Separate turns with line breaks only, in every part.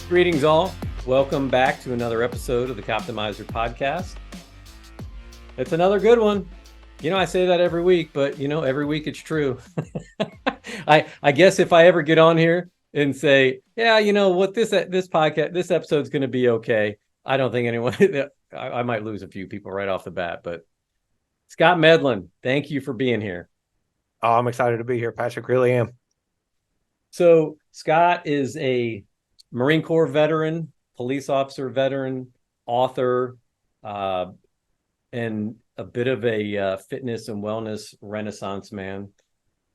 Greetings all. Welcome back to another episode of the Coptimizer Podcast. It's another good one. I say that every week, but every week it's true. I guess if I ever get on here and say, yeah, this podcast, this episode's going to be okay, I don't think anyone, I might lose a few people right off the bat, but Scott Medlin, thank you for being here.
Oh, I'm excited to be here, Patrick. Really am.
So Scott is a Marine Corps veteran, police officer veteran, author, and a bit of a fitness and wellness renaissance man,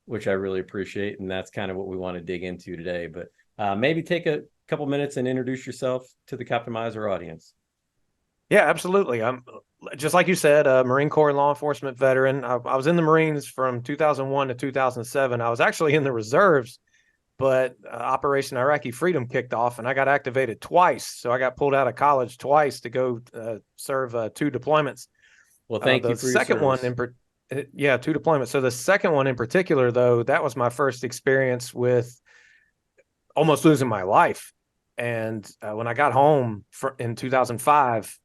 which I really appreciate. And that's kind of what we want to dig into today. But maybe take a couple minutes and introduce yourself to the Coptimizer audience.
Yeah, absolutely. I'm just like you said, a Marine Corps law enforcement veteran. I was in the Marines from 2001 to 2007. I was actually in the reserves, but Operation Iraqi Freedom kicked off and I got activated twice. So I got pulled out of college twice to go serve 2 deployments.
Well, thank you for your
second one
service.
2 deployments. So the second one in particular, though, that was my first experience with almost losing my life. And when I got home in 2005,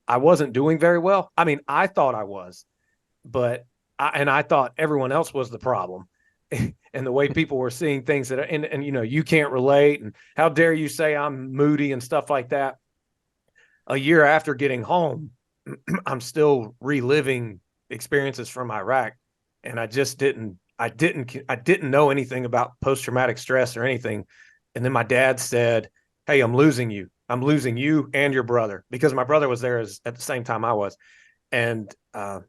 I wasn't doing very well. I mean, I thought I was, but I thought everyone else was the problem. And the way people were seeing things that, and you can't relate, and how dare you say I'm moody and stuff like that. A year after getting home, I'm still reliving experiences from Iraq, and I didn't know anything about post-traumatic stress or anything. And then my dad said, "Hey, I'm losing you and your brother," because my brother was there at the same time I was. And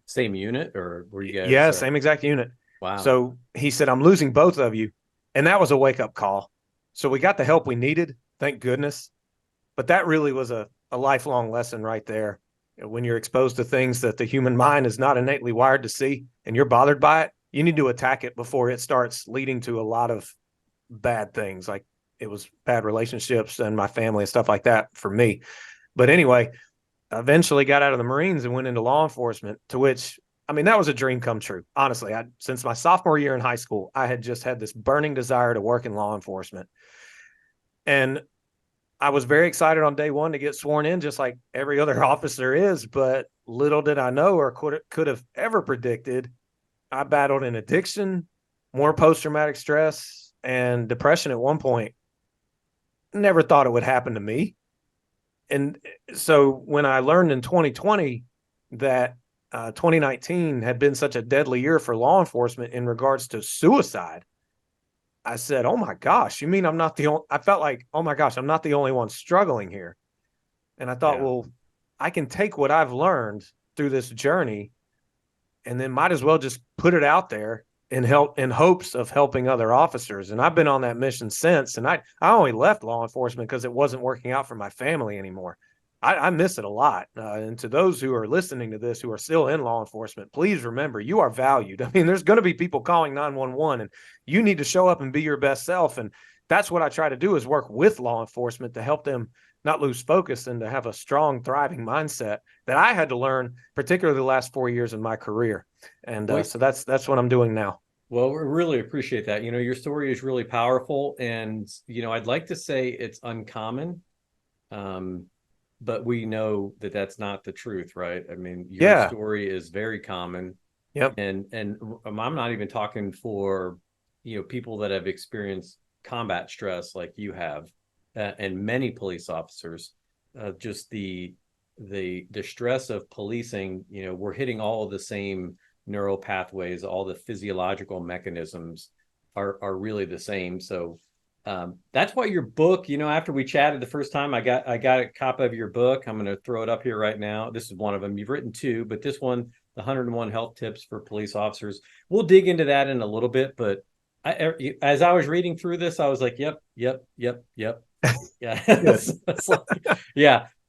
same unit, or were you guys?
Yeah, same exact unit.
Wow.
So he said, "I'm losing both of you." And that was a wake-up call. So we got the help we needed, thank goodness. But that really was a lifelong lesson right there. When you're exposed to things that the human mind is not innately wired to see and you're bothered by it, you need to attack it before it starts leading to a lot of bad things. Like it was bad relationships and my family and stuff like that for me. But anyway, eventually got out of the Marines and went into law enforcement, to which, I mean, that was a dream come true. Honestly, since my sophomore year in high school, I had just had this burning desire to work in law enforcement. And I was very excited on day one to get sworn in, just like every other officer is. But little did I know, or could have ever predicted, I battled an addiction, more post-traumatic stress, and depression at one point. Never thought it would happen to me. And so when I learned in 2020 that 2019 had been such a deadly year for law enforcement in regards to suicide, I said, "Oh my gosh, you mean I'm not the only," I felt like, "Oh my gosh, I'm not the only one struggling here." And I thought, well, I can take what I've learned through this journey and then might as well just put it out there in hopes of helping other officers. And I've been on that mission since. And I only left law enforcement because it wasn't working out for my family anymore. I miss it a lot. And to those who are listening to this, who are still in law enforcement, please remember, you are valued. I mean, there's going to be people calling 911 and you need to show up and be your best self. And that's what I try to do, is work with law enforcement to help them not lose focus and to have a strong, thriving mindset that I had to learn, particularly the last 4 years in my career. And so that's what I'm doing now.
Well, we really appreciate that. Your story is really powerful, and, I'd like to say it's uncommon. But we know that that's not the truth, right? I mean, your story is very common.
Yep.
And I'm not even talking for, people that have experienced combat stress like you have, and many police officers. Just the stress of policing, we're hitting all of the same neural pathways, all the physiological mechanisms are really the same. So that's why your book, after we chatted the first time, I got a copy of your book. I'm going to throw it up here right now. This is one of them. You've written 2, but this one, the 101 Health Tips for Police Officers. We'll dig into that in a little bit. But as I was reading through this, I was like, yep. Yeah. Yeah.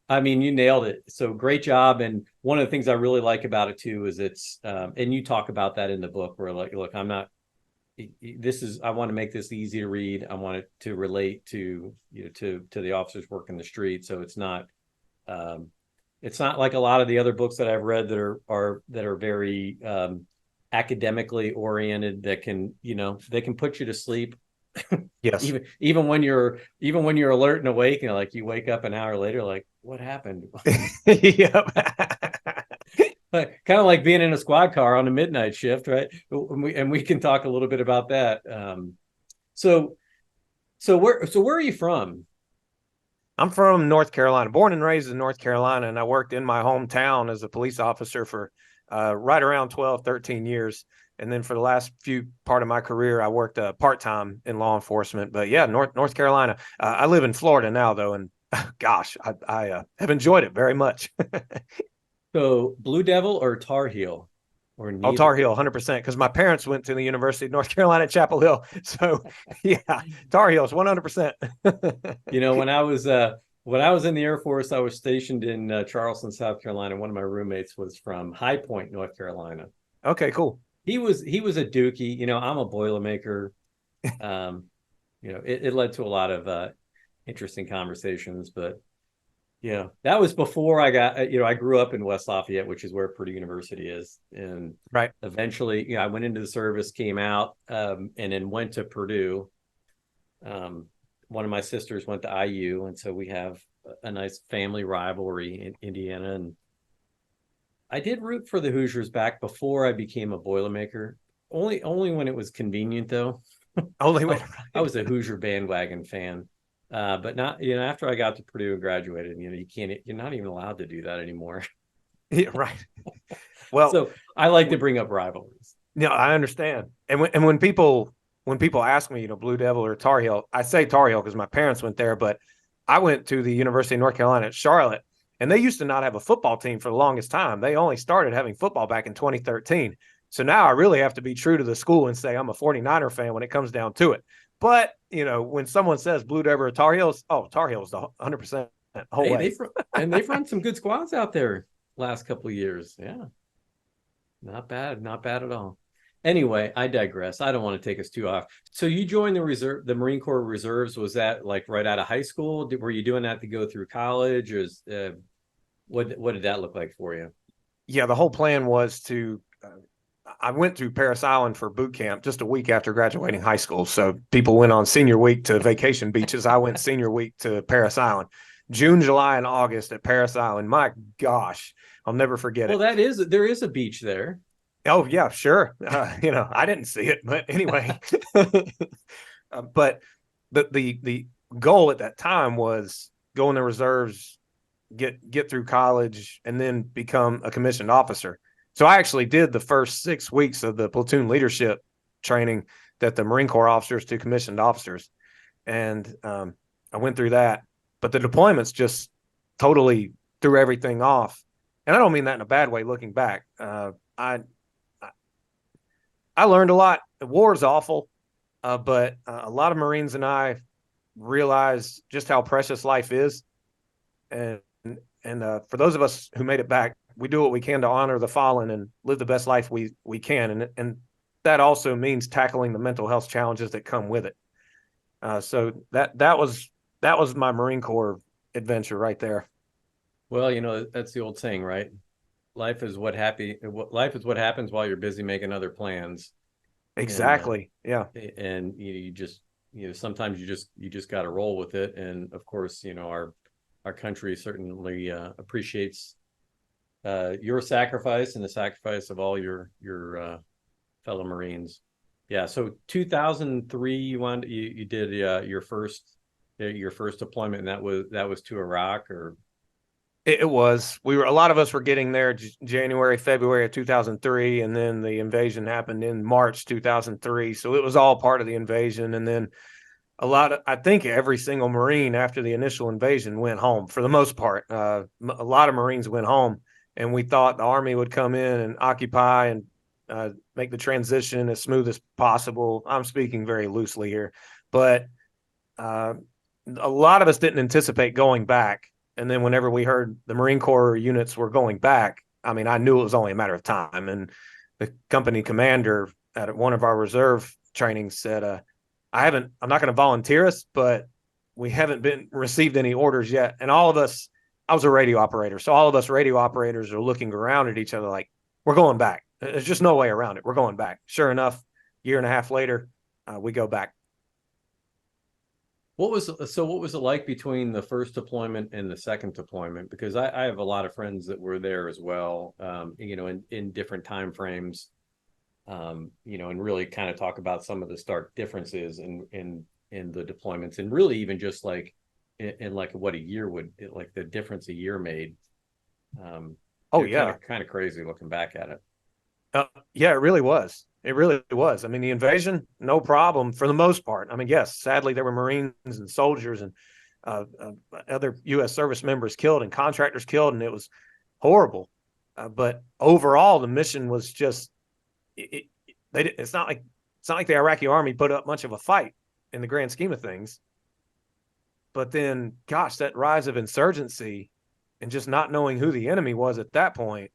I mean, you nailed it. So great job. And one of the things I really like about it too is it's, and you talk about that in the book, where like, look, I want to make this easy to read. I want it to relate to the officers working the street. So it's not like a lot of the other books that I've read that are very academically oriented, that can, they can put you to sleep
Yes.
Even when you're alert and awake, and like you wake up an hour later, like what happened?
Yep.
Kind of like being in a squad car on a midnight shift, right? And we can talk a little bit about that. So where are you from?
I'm from North Carolina, born and raised in North Carolina, and I worked in my hometown as a police officer for right around 12, 13 years. And then for the last few part of my career, I worked part-time in law enforcement. But yeah, North Carolina. I live in Florida now, though, and gosh, I have enjoyed it very much.
So Blue Devil or Tar Heel, or
Oh,
neither?
Tar Heel, 100%, because my parents went to the University of North Carolina at Chapel Hill. So yeah, Tar Heels, 100%.
When I was in the Air Force, I was stationed in Charleston, South Carolina. One of my roommates was from High Point, North Carolina.
Okay, cool.
He was a Dookie. I'm a Boilermaker. Um, it led to a lot of interesting conversations, but yeah, that was before I grew up in West Lafayette, which is where Purdue University is. And
Right.
eventually, I went into the service, came out, and then went to Purdue. One of my sisters went to IU. And so we have a nice family rivalry in Indiana. And I did root for the Hoosiers back before I became a Boilermaker. Only when it was convenient, though.
Only way.
I was a Hoosier bandwagon fan. But not, after I got to Purdue and graduated, you're not even allowed to do that anymore.
Yeah, right. Well,
so I like to bring up rivalries.
Yeah, I understand. And when people ask me, Blue Devil or Tar Heel, I say Tar Heel because my parents went there, but I went to the University of North Carolina at Charlotte, and they used to not have a football team for the longest time. They only started having football back in 2013. So now I really have to be true to the school and say I'm a 49er fan when it comes down to it. But, when someone says Blue Devil or Tar Heels, Tar Heels the 100% whole way.
They've run some good squads out there last couple of years. Yeah. Not bad at all. Anyway, I digress. I don't want to take us too off. So you joined the Marine Corps Reserves. Was that like right out of high school? Were you doing that to go through college, or what did that look like for you?
Yeah, the whole plan was to. I went through Parris Island for boot camp just a week after graduating high school. So people went on senior week to vacation beaches. I went senior week to Parris Island. June, July, and August at Parris Island. My gosh, I'll never forget
it. Well, there is a beach there.
Oh yeah, sure. I didn't see it, but anyway. But the goal at that time was go in the reserves, get through college, and then become a commissioned officer. So I actually did the first 6 weeks of the platoon leadership training that the Marine Corps officers to commissioned officers, and I went through that. But the deployments just totally threw everything off, and I don't mean that in a bad way. Looking back, I learned a lot. The war is awful, but a lot of Marines and I realized just how precious life is, and for those of us who made it back, we do what we can to honor the fallen and live the best life we can, and that also means tackling the mental health challenges that come with it. So that was my Marine Corps adventure right there.
Well, that's the old saying, right? Life is what happens while you're busy making other plans.
Exactly.
And, and you just sometimes you just got to roll with it. And of course, our country certainly appreciates your sacrifice and the sacrifice of all your fellow Marines. Yeah. So 2003, you did your first deployment, and that was to Iraq, or
it was. A lot of us were getting there January, February of 2003, and then the invasion happened in March 2003. So it was all part of the invasion, and then I think every single Marine after the initial invasion went home for the most part. A lot of Marines went home, and we thought the Army would come in and occupy and make the transition as smooth as possible. I'm speaking very loosely here, but a lot of us didn't anticipate going back. And then whenever we heard the Marine Corps units were going back, I mean, I knew it was only a matter of time. And the company commander at one of our reserve trainings said, I'm not going to volunteer us, but we haven't received any orders yet. And all of us, I was a radio operator. So all of us radio operators are looking around at each other like, we're going back. There's just no way around it. We're going back. Sure enough, year and a half later, we go back.
What was it like between the first deployment and the second deployment? Because I have a lot of friends that were there as well, in different time frames, and really kind of talk about some of the stark differences in the deployments, and really even just like in like what a year like the difference a year made.
Oh yeah,
kind of crazy looking back at it.
yeah, it really was. It really was. I mean, the invasion, no problem for the most part. I mean, yes, sadly there were Marines and soldiers and other U.S. service members killed and contractors killed, and it was horrible. But overall, the mission was just it's not like the Iraqi army put up much of a fight in the grand scheme of things. But then, gosh, that rise of insurgency and just not knowing who the enemy was at that point,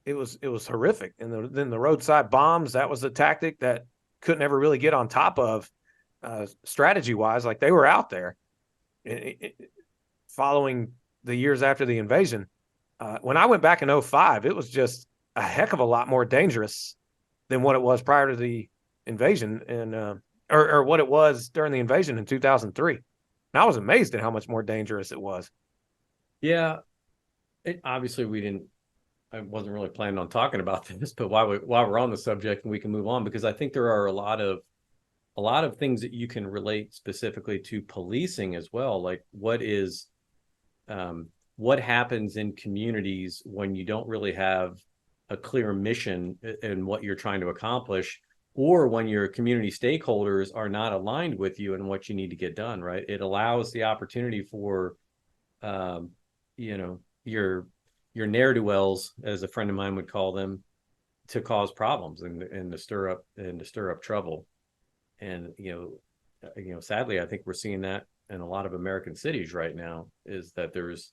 it was horrific. And then the roadside bombs, that was a tactic that couldn't ever really get on top of strategy wise. Like, they were out there following the years after the invasion. When I went back in 2005, it was just a heck of a lot more dangerous than what it was prior to the invasion, and or what it was during the invasion in 2003. And I was amazed at how much more dangerous it was.
Yeah, obviously I wasn't really planning on talking about this, but while we're on the subject, and we can move on, because I think there are a lot of things that you can relate specifically to policing as well. Like, what happens in communities when you don't really have a clear mission in what you're trying to accomplish, or when your community stakeholders are not aligned with you and what you need to get done, right? It allows the opportunity for, your ne'er-do-wells, as a friend of mine would call them, to cause problems and to stir up trouble. And sadly, I think we're seeing that in a lot of American cities right now, is that there's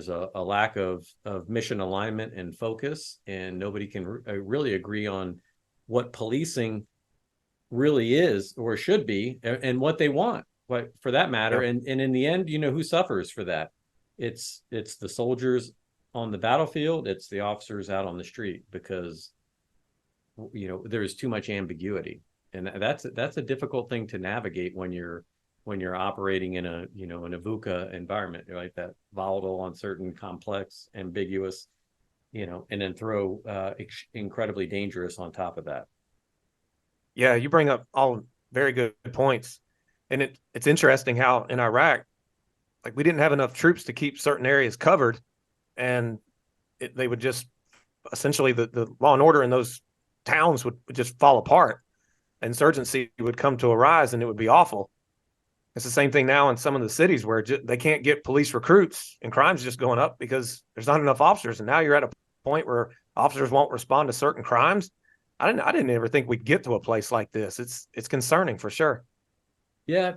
a lack of mission alignment and focus, and nobody can really agree on what policing really is or should be, and what they want, but for that matter.
Yeah.
And in the end, who suffers for that? It's the soldiers on the battlefield. It's the officers out on the street, because there's too much ambiguity, and that's a difficult thing to navigate when you're operating in a VUCA environment, right? That volatile, uncertain, complex, ambiguous, and then throw incredibly dangerous on top of that.
Yeah, you bring up all very good points. And it's interesting how in Iraq, like, we didn't have enough troops to keep certain areas covered, and they would just essentially the law and order in those towns would just fall apart. Insurgency would come to a rise, and it would be awful. It's the same thing now in some of the cities where they can't get police recruits, and crime's just going up because there's not enough officers. And now you're at a point where officers won't respond to certain crimes. I didn't ever think we'd get to a place like this. It's concerning for sure.
Yeah,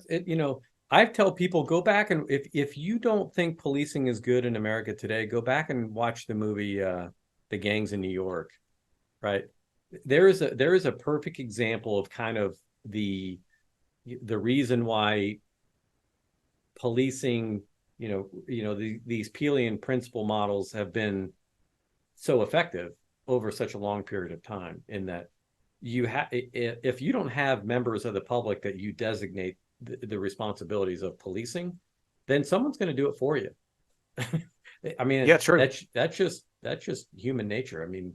I tell people, go back, and if you don't think policing is good in America today, go back and watch the movie The Gangs in New York. Right? There is a perfect example of kind of the reason why policing, these Peelian principle models have been so effective over such a long period of time, in that if you don't have members of the public that you designate the responsibilities of policing, then someone's going to do it for you. I mean,
yeah, true.
That's just human nature. I mean,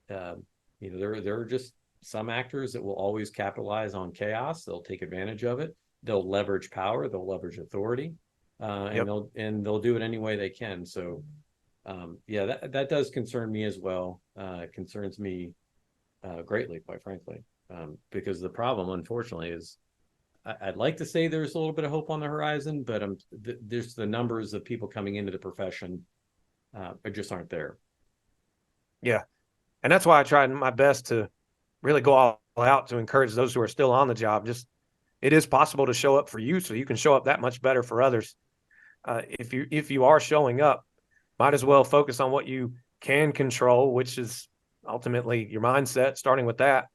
there are just some actors that will always capitalize on chaos. They'll take advantage of it. They'll leverage power. They'll leverage authority,
Yep.
and they'll do it any way they can. So, yeah, that does concern me as well. It concerns me greatly, quite frankly, because the problem, unfortunately, is I'd like to say there's a little bit of hope on the horizon, but there's the numbers of people coming into the profession just aren't there.
Yeah, and that's why I tried my best to really go all out to encourage those who are still on the job. Just, it is possible to show up for you, so you can show up that much better for others. If you are showing up, might as well focus on what you can control, which is ultimately your mindset, starting with that,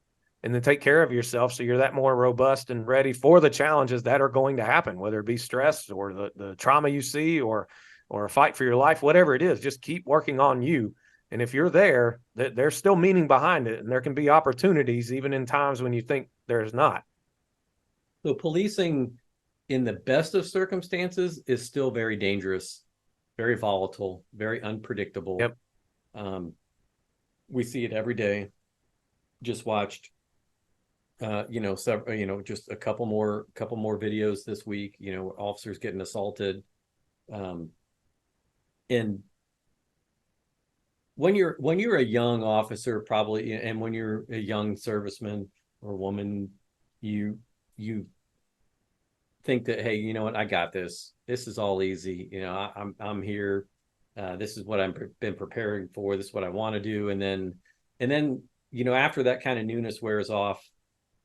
and then take care of yourself so you're that more robust and ready for the challenges that are going to happen, whether it be stress or the trauma you see or a fight for your life, whatever it is. Just keep working on you. And if you're there, there's still meaning behind it, and there can be opportunities even in times when you think there's not.
So policing in the best of circumstances is still very dangerous, very volatile, very unpredictable.
Yep.
We see it every day. Just watched several, just a couple more videos this week, officers getting assaulted. And when you're a young officer, probably, and when you're a young serviceman or woman, you think that, hey, you know what, I got this. This is all easy. I'm here. This is what I've been preparing for. This is what I want to do. And then after that kind of newness wears off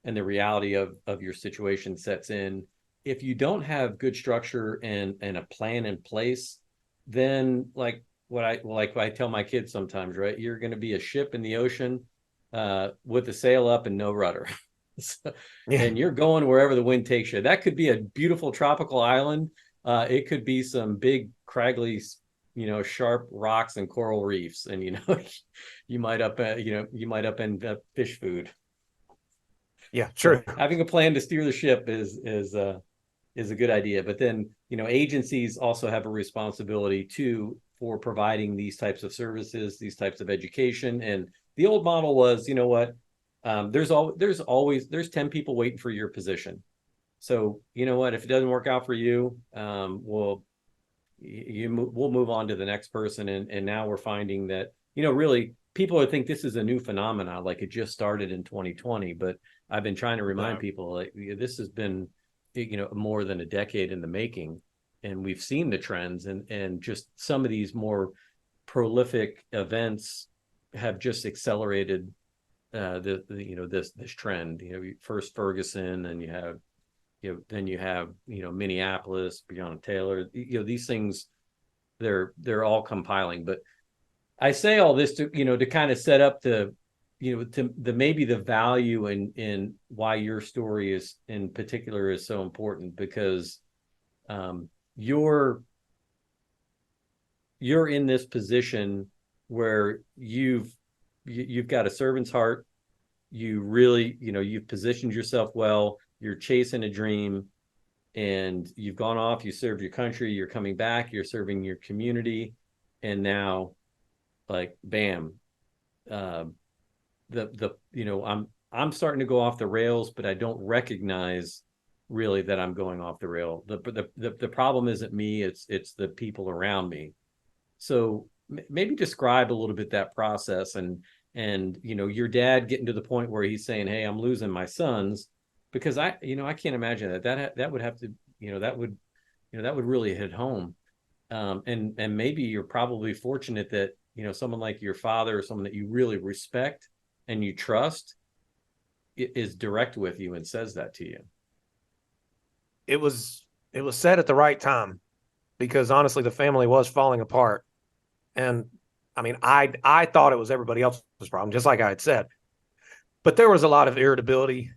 and the reality of your situation sets in, if you don't have good structure and a plan in place, then like I tell my kids sometimes, right? You're going to be a ship in the ocean with the sail up and no rudder. And you're going wherever the wind takes you. That could be a beautiful tropical island. It could be some big craggly, sharp rocks and coral reefs, and you might upend fish food.
Yeah, sure.
So having a plan to steer the ship is a good idea. But then agencies also have a responsibility too for providing these types of services, these types of education. And the old model was, there's 10 people waiting for your position. So if it doesn't work out for you, we'll move on to the next person. And now we're finding that really people think this is a new phenomenon, like it just started in 2020. But I've been trying to remind people, like, this has been more than a decade in the making, and we've seen the trends, and just some of these more prolific events have just accelerated this trend. First Ferguson, and you have Minneapolis, Breonna Taylor. These things, they're all compiling. But I say all this to kind of set up to maybe the value in why your story is in particular is so important, because you're in this position where you've got a servant's heart. You really, you've positioned yourself well. You're chasing a dream, and you've gone off, you served your country, you're coming back, you're serving your community. And now, like, bam, I'm starting to go off the rails, but I don't recognize really that I'm going off the rail. The problem isn't me, it's the people around me. So maybe describe a little bit that process, and your dad getting to the point where he's saying, hey, I'm losing my sons, because I can't imagine that would have to, that would really hit home. And maybe you're probably fortunate that, someone like your father, or someone that you really respect and you trust, is direct with you and says that to you.
It was said at the right time, because honestly, the family was falling apart. And I mean, I thought it was everybody else's problem, just like I had said. But there was a lot of irritability,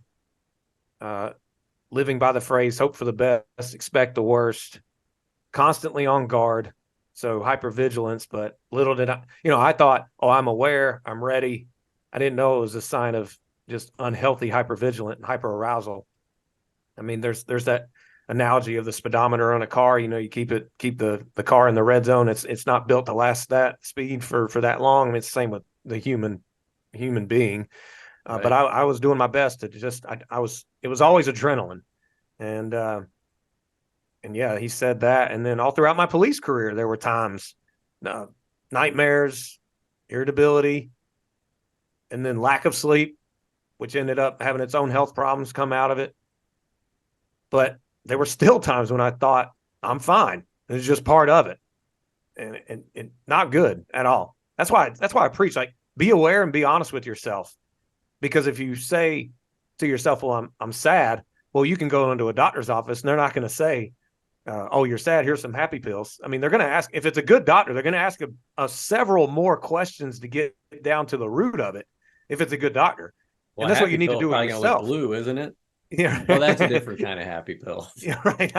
living by the phrase, hope for the best, expect the worst, constantly on guard. So hypervigilance, but little did I thought, oh, I'm aware, I'm ready. I didn't know it was a sign of just unhealthy hypervigilant and hyperarousal. I mean, there's that analogy of the speedometer on a car. You keep the car in the red zone. It's not built to last that speed for that long. I mean, it's the same with the human being. Right. But I was doing my best to just, it was always adrenaline. And yeah, he said that. And then all throughout my police career, there were times, nightmares, irritability, and then lack of sleep, which ended up having its own health problems come out of it. But there were still times when I thought, I'm fine. It's just part of it. And not good at all. That's why I preach, like, be aware and be honest with yourself. Because if you say to yourself, well, I'm sad, well, you can go into a doctor's office and they're not going to say, oh, you're sad, here's some happy pills. I mean, they're going to ask, if it's a good doctor, they're going to ask several more questions to get down to the root of it, if it's a good doctor.
Well,
and that's what you need to do with yourself.
Blue, isn't it?
Yeah.
Well, that's a different kind of happy pill.
Yeah, right.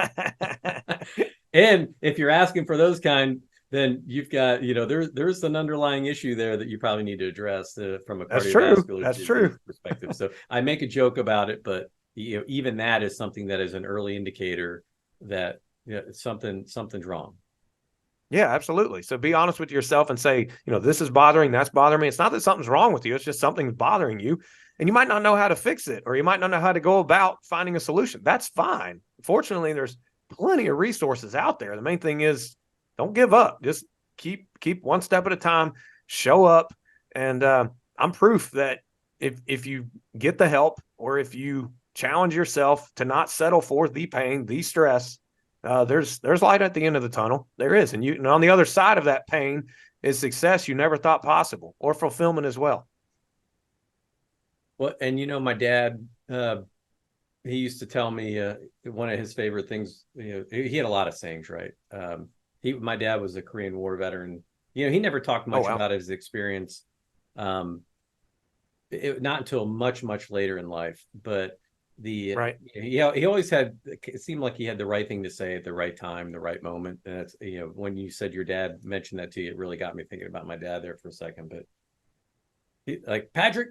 And if you're asking for those kind, then you've got, there's an underlying issue there that you probably need to address from a cardiovascular perspective. So I make a joke about it, but even that is something that is an early indicator that something's wrong.
Yeah, absolutely. So be honest with yourself and say, this is bothering, that's bothering me. It's not that something's wrong with you. It's just something's bothering you. And you might not know how to fix it, or you might not know how to go about finding a solution. That's fine. Fortunately, there's plenty of resources out there. The main thing is don't give up. Just keep one step at a time, show up. And I'm proof that if you get the help, or if you challenge yourself to not settle for the pain, the stress, there's light at the end of the tunnel. There is. And on the other side of that pain is success you never thought possible, or fulfillment as well.
Well, and my dad, he used to tell me one of his favorite things. He had a lot of sayings, right? My dad was a Korean War veteran. He never talked much about his experience, not until much later in life. But he always had. It seemed like he had the right thing to say at the right time, the right moment. And that's when you said your dad mentioned that to you, it really got me thinking about my dad there for a second. But like, Patrick,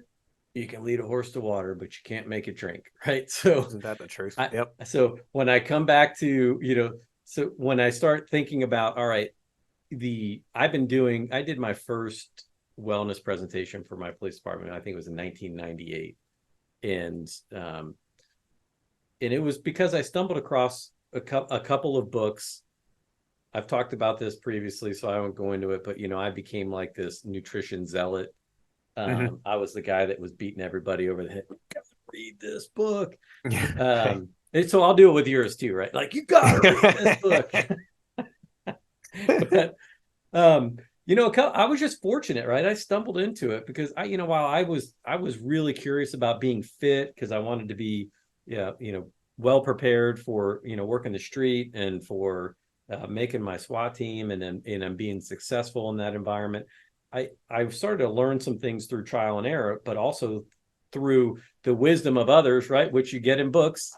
you can lead a horse to water, but you can't make it drink, right? So
isn't that the truth?
Yep. So when I come back to, so when I start thinking about, all right, I did my first wellness presentation for my police department. I think it was in 1998. And it was because I stumbled across a couple of books. I've talked about this previously, so I won't go into it, but I became like this nutrition zealot. I was the guy that was beating everybody over the head. You gotta read this book. And so I'll do it with yours too, right? Like, you gotta read this book. But I was just fortunate, right? I stumbled into it because while I was really curious about being fit, because I wanted to be well prepared for working the street and for making my SWAT team, and then being successful in that environment. I started to learn some things through trial and error, but also through the wisdom of others, right? Which you get in books.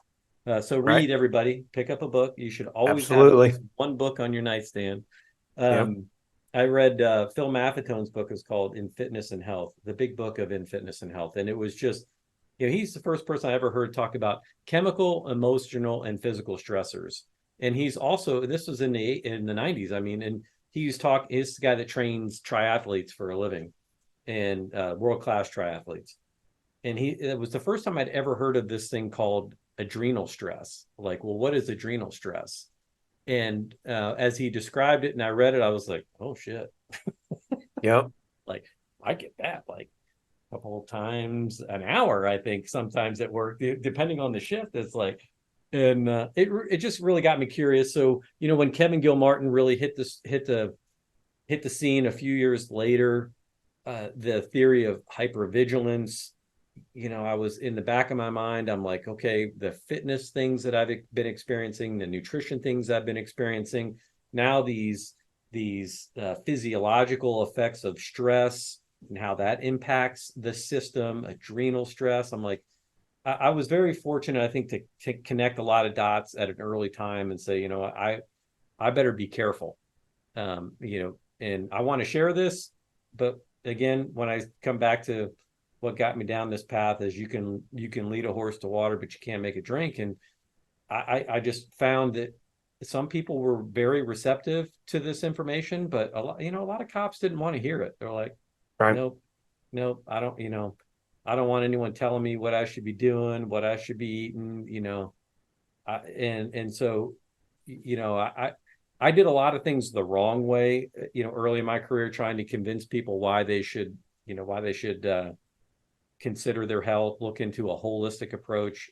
So read, everybody, pick up a book. You should always have at least one book on your nightstand. I read Phil Maffetone's book is called In Fitness and Health, the big book of In Fitness and Health. And it was just, he's the first person I ever heard talk about chemical, emotional, and physical stressors. And he's also, this was in the 90s. I mean, and he's the guy that trains triathletes for a living, and world-class triathletes. And it was the first time I'd ever heard of this thing called adrenal stress. Like, well, what is adrenal stress? And as he described it and I read it, I was like, oh shit.
Yep.
Like, I get that like a couple of times an hour, I think, sometimes at work, depending on the shift. It's like, and it just really got me curious. So when Kevin Gilmartin really hit the scene a few years later, the theory of hypervigilance, I was in the back of my mind, I'm like, okay, the fitness things that I've been experiencing, the nutrition things I've been experiencing, now these physiological effects of stress and how that impacts the system, adrenal stress. I'm like, I was very fortunate, I think, to connect a lot of dots at an early time and say, I better be careful, and I want to share this. But again, when I come back to what got me down this path, is you can lead a horse to water, but you can't make it drink. And I just found that some people were very receptive to this information, but a lot of cops didn't want to hear it. They're like, nope, I don't want anyone telling me what I should be doing, what I should be eating, and so, I did a lot of things the wrong way, early in my career, trying to convince people why they should consider their health, look into a holistic approach.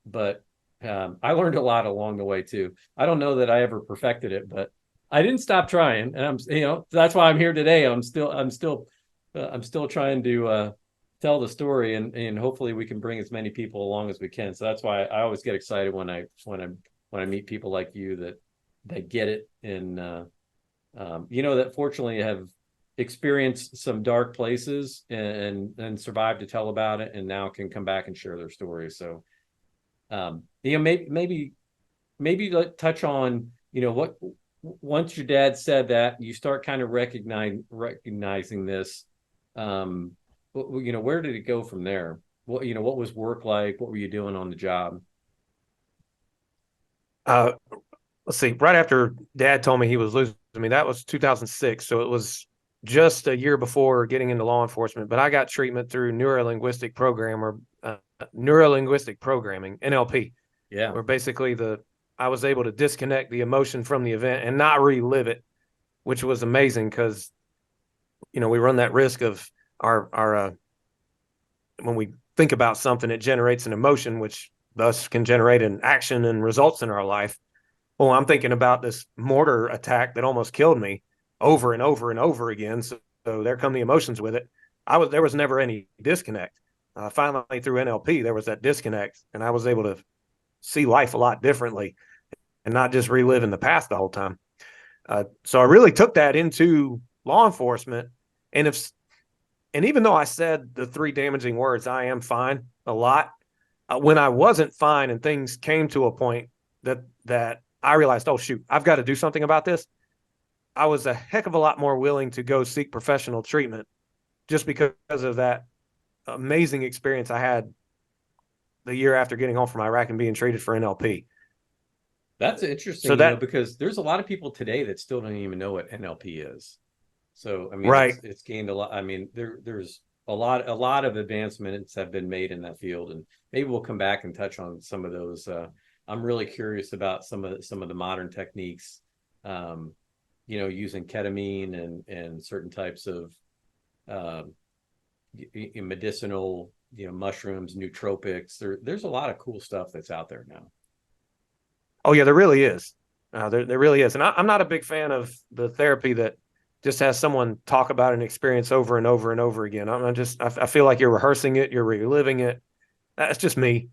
But I learned a lot along the way too. I don't know that I ever perfected it, but I didn't stop trying. And that's why I'm here today. I'm still trying to tell the story, and hopefully we can bring as many people along as we can. So that's why I always get excited when I meet people like you that get it, and that fortunately have experienced some dark places and survived to tell about it, and now can come back and share their stories. So maybe touch on what, once your dad said that, you start kind of recognizing this, where did it go from there? what was work like? What were you doing on the job?
Uh, let's see. Right after Dad told me he was losing me, that was 2006. So it was just a year before getting into law enforcement. But I got treatment through neuro linguistic programming (NLP),
Yeah.
where basically I was able to disconnect the emotion from the event and not relive it, which was amazing because we run that risk of our when we think about something, it generates an emotion, which thus can generate an action and results in our life. Well, I'm thinking about this mortar attack that almost killed me over and over and over again. So there come the emotions with it. There was never any disconnect. Finally, through NLP, there was that disconnect, and I was able to see life a lot differently and not just reliving the past the whole time. So I really took that into law enforcement. And even though I said the 3 damaging words, I am fine, a lot, when I wasn't fine and things came to a point that I realized, oh, shoot, I've got to do something about this, I was a heck of a lot more willing to go seek professional treatment just because of that amazing experience I had the year after getting home from Iraq and being treated for NLP.
That's interesting,
So that,
because there's a lot of people today that still don't even know what NLP is. So, I mean,
right.
it's gained a lot. I mean, there's a lot of advancements have been made in that field, and maybe we'll come back and touch on some of those. I'm really curious about some of the modern techniques, using ketamine and certain types of um, medicinal, mushrooms, nootropics. There's a lot of cool stuff that's out there now.
Oh, yeah, there really is. There really is. And I'm not a big fan of the therapy that just has someone talk about an experience over and over and over again. I feel like you're rehearsing it, you're reliving it. That's just me.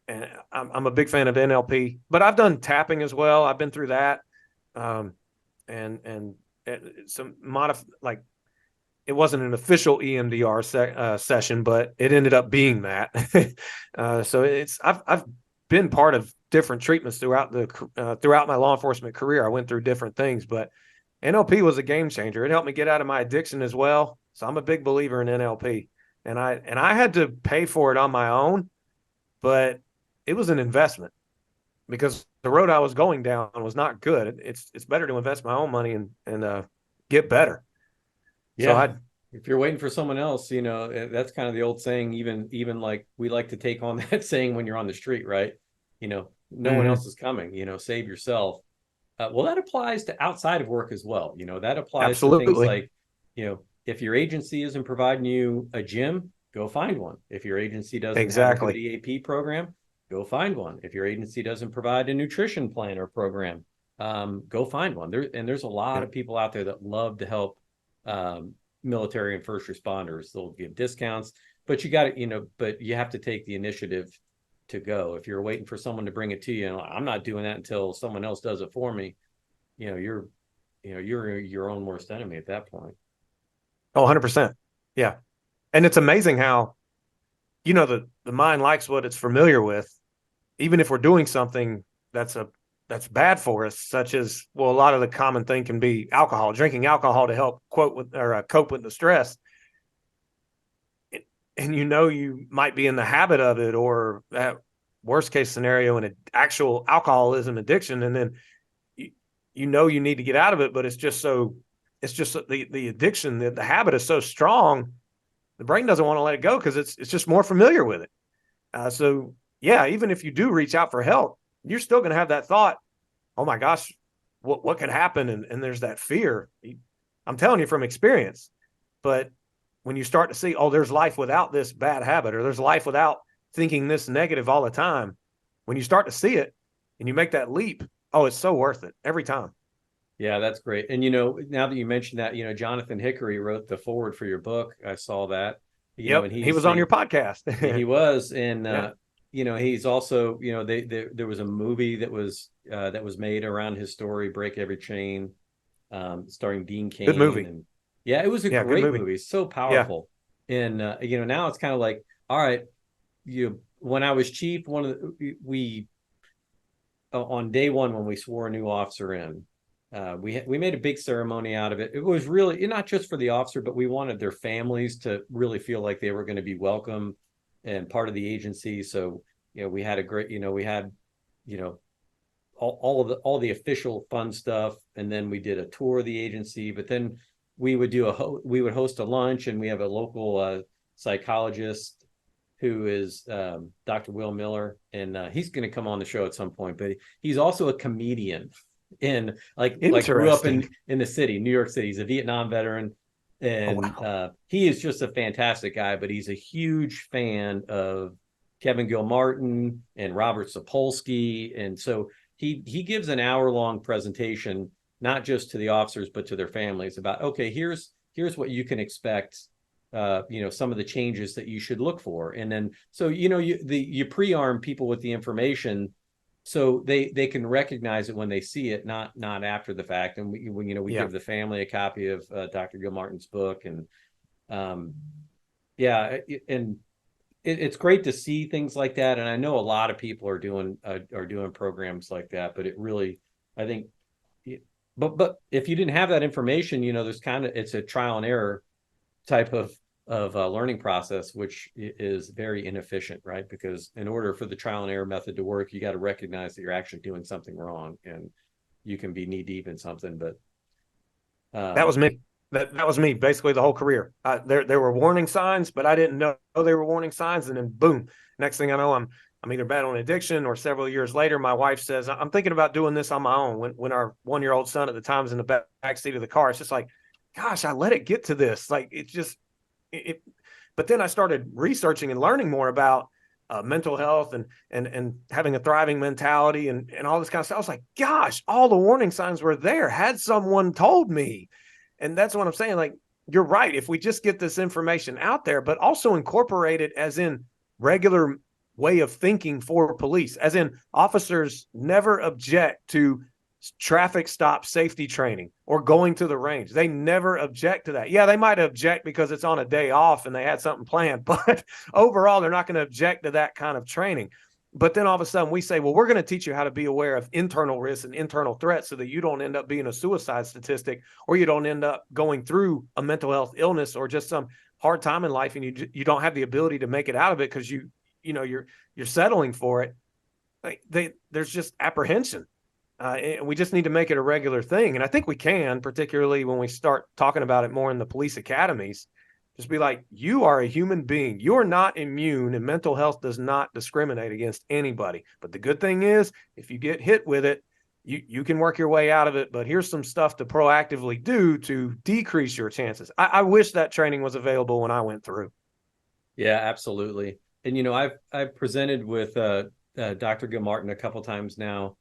And I'm a big fan of NLP, but I've done tapping as well. I've been through that. And some like it wasn't an official EMDR session, but it ended up being that. So I've been part of different treatments throughout my law enforcement career. I went through different things, but NLP was a game changer. It helped me get out of my addiction as well. So I'm a big believer in NLP, and I had to pay for it on my own, but it was an investment because the road I was going down was not good. It's better to invest my own money and get better. So
Yeah. If you're waiting for someone else, that's kind of the old saying, even like we like to take on that saying when you're on the street, right? No one else is coming, save yourself. Well, that applies to outside of work as well. That applies to things
absolutely
like, if your agency isn't providing you a gym, go find one. If your agency doesn't have a good
exactly.
EAP program, go find one. If your agency doesn't provide a nutrition plan or program, go find one. There's a lot
Yeah.
of people out there that love to help military and first responders. They'll give discounts, but you have to take the initiative to go. If you're waiting for someone to bring it to you, and I'm not doing that until someone else does it for me, you're your own worst enemy at that point.
Oh, 100%. Yeah. And it's amazing how, the mind likes what it's familiar with, even if we're doing something that's bad for us, such as, well, a lot of the common thing can be alcohol, drinking alcohol to help cope with the stress. And you might be in the habit of it, or that worst case scenario, an actual alcoholism addiction, and then you need to get out of it, but it's just the addiction, the habit is so strong, the brain doesn't want to let it go because it's just more familiar with it. So yeah, even if you do reach out for help, you're still going to have that thought, oh my gosh, what could happen? And there's that fear. I'm telling you from experience. But when you start to see, oh, there's life without this bad habit, or there's life without thinking this negative all the time, when you start to see it and you make that leap, oh, it's so worth it every time.
Yeah, that's great. And now that you mentioned that, Jonathan Hickory wrote the forward for your book. I saw that.
Yep,
And
he was on your podcast.
he was, and
Yeah.
he's also, there was a movie that was made around his story, Break Every Chain, starring Dean Cain.
Good movie.
And yeah, it was a great movie. So powerful. Yeah. And now it's kind of like, all right, when I was chief, we on day one when we swore a new officer in, we made a big ceremony out of it. It was really not just for the officer, but we wanted their families to really feel like they were going to be welcome and part of the agency. So, we had a great, we had, you know, all the official fun stuff. And then we did a tour of the agency, but then we would we would host a lunch, and we have a local psychologist who is Dr. Will Miller, and he's going to come on the show at some point, but he's also a comedian in like grew up in the city, New York City. He's a Vietnam veteran, and he is just a fantastic guy, but he's a huge fan of Kevin Gilmartin and Robert Sapolsky. And so he gives an hour-long presentation, not just to the officers, but to their families about, okay, here's what you can expect, some of the changes that you should look for. And then, so, you pre-arm people with the information so they can recognize it when they see it, not after the fact. And we give the family a copy of Dr. Gilmartin's book, and it's great to see things like that. And I know a lot of people are doing programs like that, but it really, I think, but if you didn't have that information, there's it's a trial and error type of learning process, which is very inefficient, right? Because in order for the trial and error method to work, you got to recognize that you're actually doing something wrong, and you can be knee deep in something. But
that was me. That was me basically the whole career. There were warning signs, but I didn't know they were warning signs. And then boom, next thing I know, I'm either battling addiction, or several years later, my wife says, I'm thinking about doing this on my own. When our 1-year-old son at the time was in the back seat of the car, it's just like, gosh, I let it get to this. Like, it's just, but then I started researching and learning more about mental health and having a thriving mentality and all this kind of stuff. I was like, gosh, all the warning signs were there. Had someone told me. And that's what I'm saying. Like, you're right. If we just get this information out there, but also incorporate it as in regular way of thinking for police, as in officers never object to traffic stop safety training or going to the range. They never object to that. Yeah, they might object because it's on a day off and they had something planned, but overall, they're not going to object to that kind of training. But then all of a sudden we say, well, we're going to teach you how to be aware of internal risks and internal threats so that you don't end up being a suicide statistic, or you don't end up going through a mental health illness or just some hard time in life, and you don't have the ability to make it out of it because you're settling for it. There's just apprehension. And we just need to make it a regular thing. And I think we can, particularly when we start talking about it more in the police academies. Just be like, you are a human being. You're not immune, and mental health does not discriminate against anybody. But the good thing is, if you get hit with it, you can work your way out of it. But here's some stuff to proactively do to decrease your chances. I wish that training was available when I went through.
Yeah, absolutely. And, I've presented with Dr. Gilmartin a couple times now.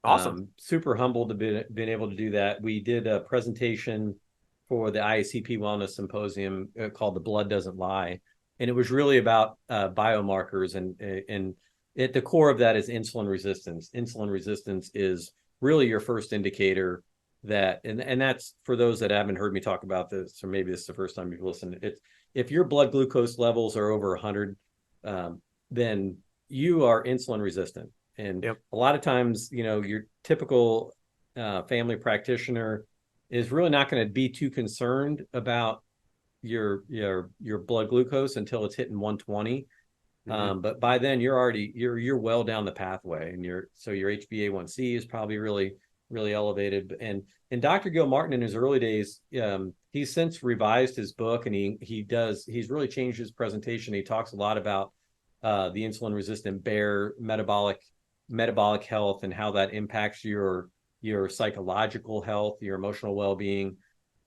Awesome.
Super humbled to been able to do that. We did a presentation for the IACP Wellness Symposium called "The Blood Doesn't Lie," and it was really about biomarkers, and at the core of that is insulin resistance. Insulin resistance is really your first indicator that, and that's for those that haven't heard me talk about this, or maybe this is the first time you've listened. It's if your blood glucose levels are over 100, then you are insulin resistant. And a lot of times, your typical family practitioner is really not going to be too concerned about your blood glucose until it's hitting 120. But by then you're well down the pathway, and your HbA1c is probably really, really elevated. And Dr. Gilmartin, in his early days, he's since revised his book, and he's really changed his presentation. He talks a lot about the insulin resistant bear metabolic health and how that impacts your psychological health, your emotional well-being.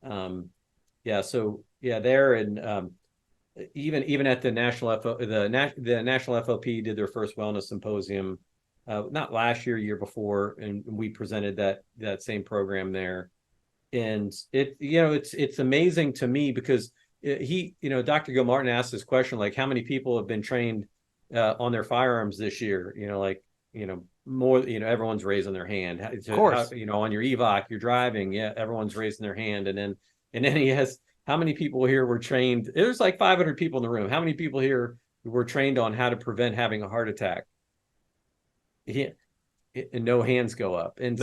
There, and even at the the National FOP did their first wellness symposium, not last year before, and we presented that same program there. And it's amazing to me because Dr. Gilmartin asked this question, like, how many people have been trained on their firearms this year? More, everyone's raising their hand. Of
course.
On your evac, you're driving. Yeah, everyone's raising their hand. And then he has, how many people here were trained? There's like 500 people in the room. How many people here were trained on how to prevent having a heart attack? And no hands go up. And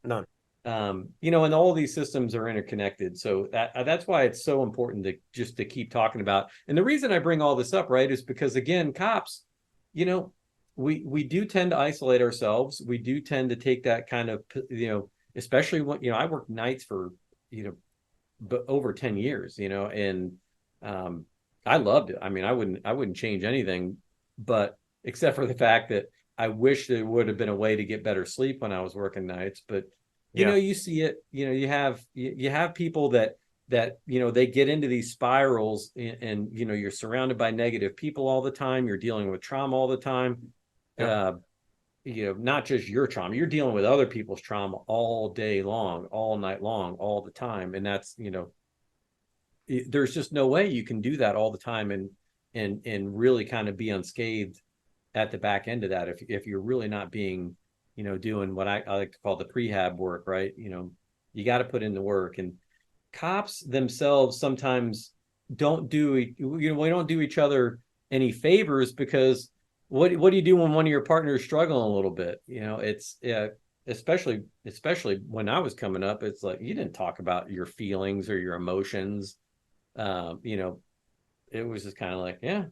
none. And all these systems are interconnected. So that's why it's so important to keep talking about. And the reason I bring all this up, right, is because again, cops, we do tend to isolate ourselves. We do tend to take that kind of, especially when, I worked nights for, over 10 years, and I loved it. I mean, I wouldn't change anything, but except for the fact that I wish there would have been a way to get better sleep when I was working nights. But you see it, you have people that they get into these spirals, and you're surrounded by negative people all the time. You're dealing with trauma all the time.
Yeah.
Not just your trauma, you're dealing with other people's trauma all day long, all night long, all the time. And that's, there's just no way you can do that all the time and really kind of be unscathed at the back end of that if you're really not being, doing what I like to call the prehab work, right? You got to put in the work. And cops themselves sometimes don't do, we don't do each other any favors, because what do you do when one of your partners is struggling a little bit? It's especially when I was coming up, it's like you didn't talk about your feelings or your emotions. It was just kind of like, yeah,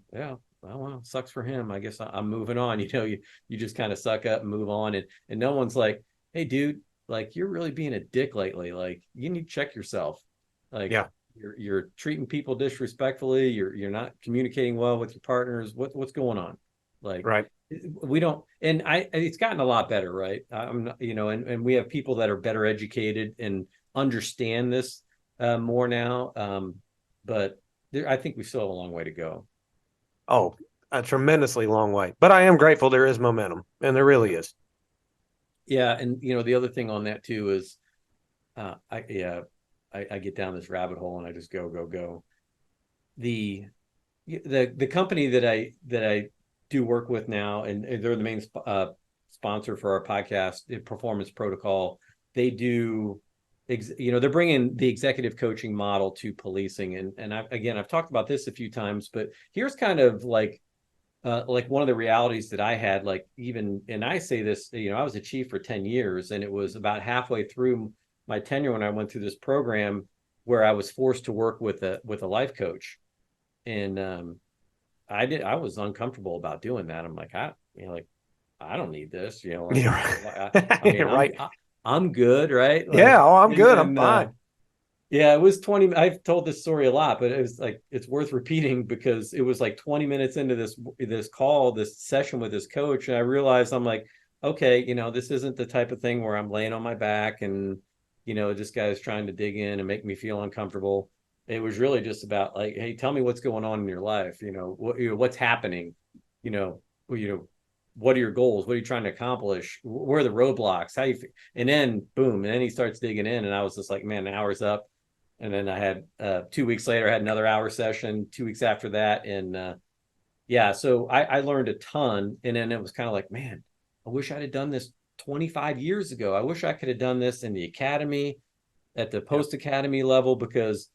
well, sucks for him. I guess I'm moving on. You just kind of suck up and move on, and no one's like, hey, dude, like you're really being a dick lately. Like you need to check yourself. Like
Yeah.
you're treating people disrespectfully. You're not communicating well with your partners. What's going on? Like
Right.
we don't, and it's gotten a lot better, right? I'm not, and we have people that are better educated and understand this more now. But I think we still have a long way to go.
Oh, a tremendously long way. But I am grateful there is momentum, and there really is.
Yeah, and the other thing on that too is, I get down this rabbit hole and I just go. The company that I do work with now, and they're the main sponsor for our podcast, the Performance Protocol. They do, they're bringing the executive coaching model to policing, and I've talked about this a few times, but here's kind of like one of the realities that I had, like even, and I say this, I was a chief for 10 years, and it was about halfway through my tenure when I went through this program where I was forced to work with a life coach, and I was uncomfortable about doing that. I'm like, I don't need this, like,
Yeah.
I mean,
Right.
I'm good, right? Like,
Yeah. Oh, I'm
and
good. I'm
then,
fine.
yeah, it was 20. I've told this story a lot, but it was like, it's worth repeating because it was like 20 minutes into this session with this coach. And I realized, I'm like, okay, this isn't the type of thing where I'm laying on my back and, this guy's trying to dig in and make me feel uncomfortable. It was really just about like, hey, tell me what's going on in your life. What's happening, you know, what are your goals? What are you trying to accomplish? Where are the roadblocks? And then boom, and then he starts digging in. And I was just like, man, the hour's up. And then I had 2 weeks later, I had another hour session, 2 weeks after that. And yeah, so I learned a ton. And then it was kind of like, man, I wish I'd have done this 25 years ago. I wish I could have done this in the academy, at the
Yeah.
post academy level, because,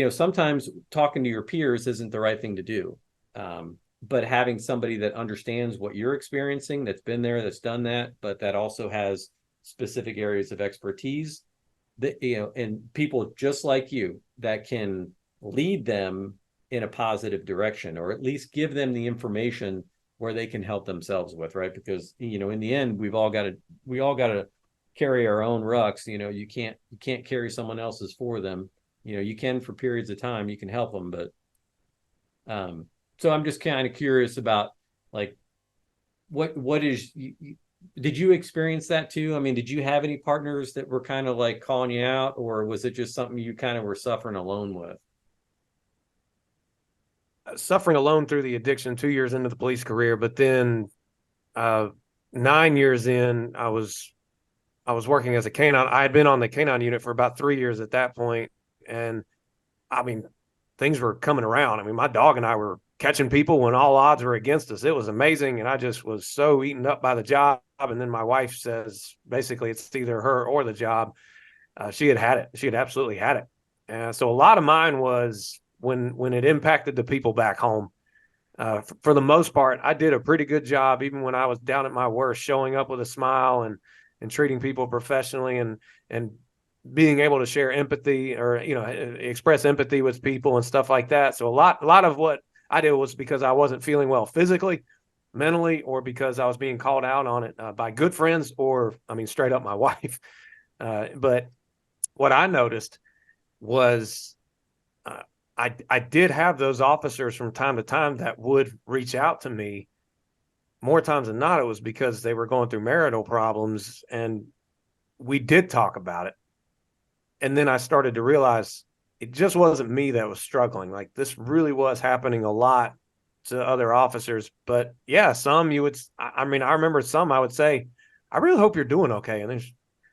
sometimes talking to your peers isn't the right thing to do. But having somebody that understands what you're experiencing, that's been there, that's done that, but that also has specific areas of expertise, that and people just like you that can lead them in a positive direction, or at least give them the information where they can help themselves with, right? Because in the end, we all got to carry our own rucks. You can't carry someone else's for them. You can for periods of time, you can help them, but so I'm just kind of curious about, like, what is did you experience that too? I mean, did you have any partners that were kind of like calling you out, or was it just something you kind of were suffering alone with?
Suffering alone through the addiction 2 years into the police career, but then 9 years in, I was working as a canine. I had been on the canine unit for about 3 years at that point, and I mean, things were coming around. I mean, my dog and I were catching people when all odds were against us. It was amazing, and I just was so eaten up by the job. And then my wife says, basically, it's either her or the job. She had it. She had absolutely had it. And so a lot of mine was when it impacted the people back home. For the most part, I did a pretty good job, even when I was down at my worst, showing up with a smile and and treating people professionally and being able to share empathy or, express empathy with people and stuff like that. So a lot of what I did was because I wasn't feeling well physically, mentally, or because I was being called out on it by good friends or, straight up my wife. But what I noticed was I did have those officers from time to time that would reach out to me. More times than not, it was because they were going through marital problems, and we did talk about it. And then I started to realize it just wasn't me that was struggling. Like, this really was happening a lot to other officers. But yeah, some you would, I remember some I would say, I really hope you're doing okay. And then,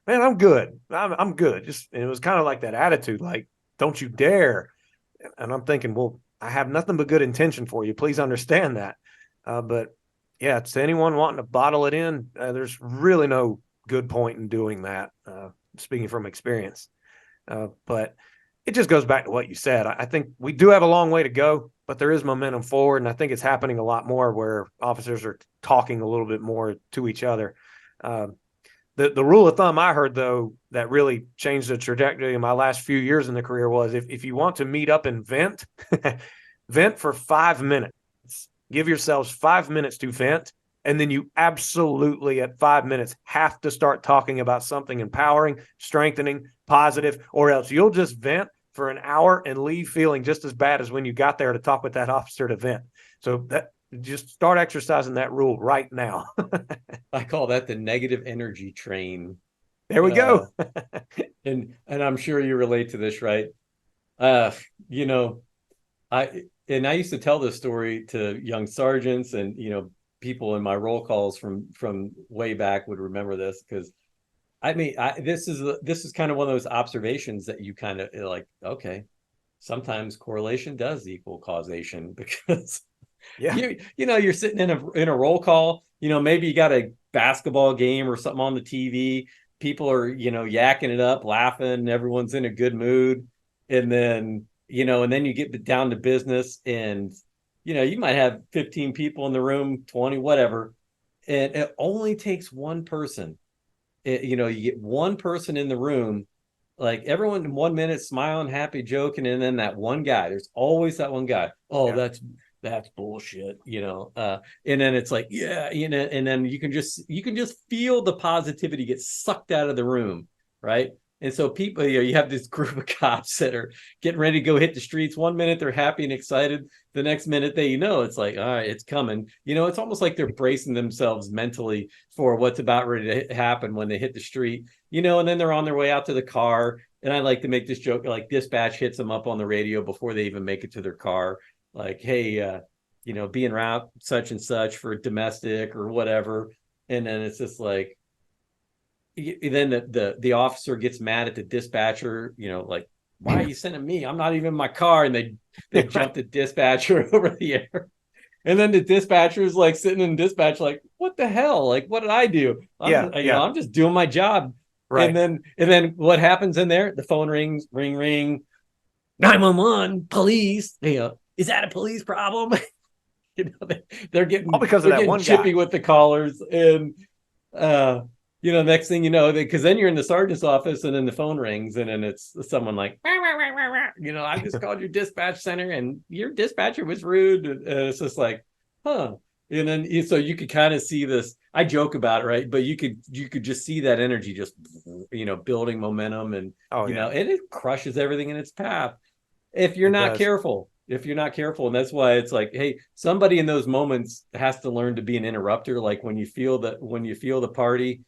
man, I'm good. I'm good. And it was kind of like that attitude, like, don't you dare. And I'm thinking, well, I have nothing but good intention for you. Please understand that. But yeah, to anyone wanting to bottle it in, there's really no good point in doing that. Speaking from experience. But it just goes back to what you said. I think we do have a long way to go, but there is momentum forward. And I think it's happening a lot more where officers are talking a little bit more to each other. The rule of thumb I heard, though, that really changed the trajectory in my last few years in the career was if you want to meet up and vent, vent for 5 minutes. Give yourselves 5 minutes to vent. And then you absolutely at 5 minutes have to start talking about something empowering, strengthening, positive, or else you'll just vent for an hour and leave feeling just as bad as when you got there to talk with that officer to vent. So just start exercising that rule right now.
I call that the negative energy train.
There we go.
and I'm sure you relate to this, right? I used to tell this story to young sergeants, and people in my roll calls from way back would remember this, because this is kind of one of those observations that you kind of like, okay, sometimes correlation does equal causation, because you're sitting in a roll call, maybe you got a basketball game or something on the TV, people are yakking it up, laughing, everyone's in a good mood, and then you get down to business, and you might have 15 people in the room, 20, whatever, and it only takes one person. You get one person in the room, like everyone in 1 minute smiling, happy, joking, and then that one guy. There's always that one guy. Oh, yeah. That's bullshit, and then it's like, yeah, and then you can just feel the positivity get sucked out of the room, right? And so people, you have this group of cops that are getting ready to go hit the streets. 1 minute they're happy and excited. The next minute it's like, all right, it's coming. It's almost like they're bracing themselves mentally for what's about ready to happen when they hit the street, and then they're on their way out to the car. And I like to make this joke, like dispatch hits them up on the radio before they even make it to their car. Like, hey, be en route such and such for domestic or whatever. And then it's just like, then the officer gets mad at the dispatcher, like, why are you sending me? I'm not even in my car. And they jump the dispatcher over the air. And then the dispatcher is like sitting in dispatch, like, what the hell? Like, what did I do? I'm just doing my job. Right. And then what happens in there? The phone rings, ring, 911, police. Is that a police problem? They're getting all because of that one chippy guy with the callers. And next thing you know, because then you're in the sergeant's office, and then the phone rings, and then it's someone like, I just called your dispatch center, and your dispatcher was rude. And it's just like, huh. And then so you could kind of see this. I joke about it, right? But you could just see that energy just building momentum, and and it crushes everything in its path if you're not careful. If you're not careful. And that's why it's like, hey, somebody in those moments has to learn to be an interrupter. Like when you feel the party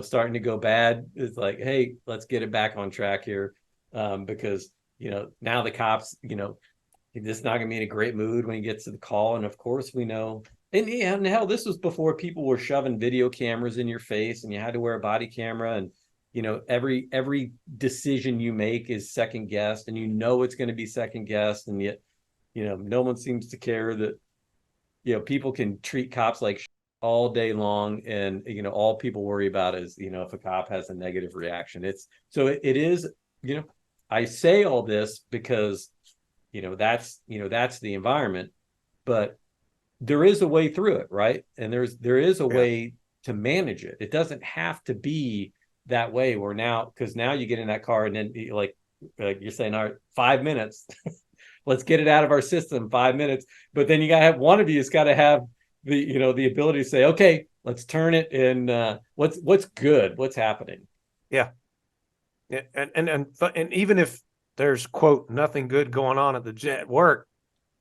starting to go bad, it's like, hey, let's get it back on track here, because now the cops, he's not gonna be in a great mood when he gets to the call. And of course we know, and hell, this was before people were shoving video cameras in your face and you had to wear a body camera, and every decision you make is second guessed, and it's going to be second guessed, and yet no one seems to care that people can treat cops like all day long, and all people worry about is if a cop has a negative reaction. It is I say all this because that's the environment, but there is a way through it, right? And there is a way to manage it. It doesn't have to be that way where now, because now you get in that car and then like you're saying, all right, 5 minutes, let's get it out of our system, 5 minutes. But then you got to have one of you has got to have the ability to say, okay, let's turn it and what's good, what's happening.
Yeah. And even if there's, quote, nothing good going on at work,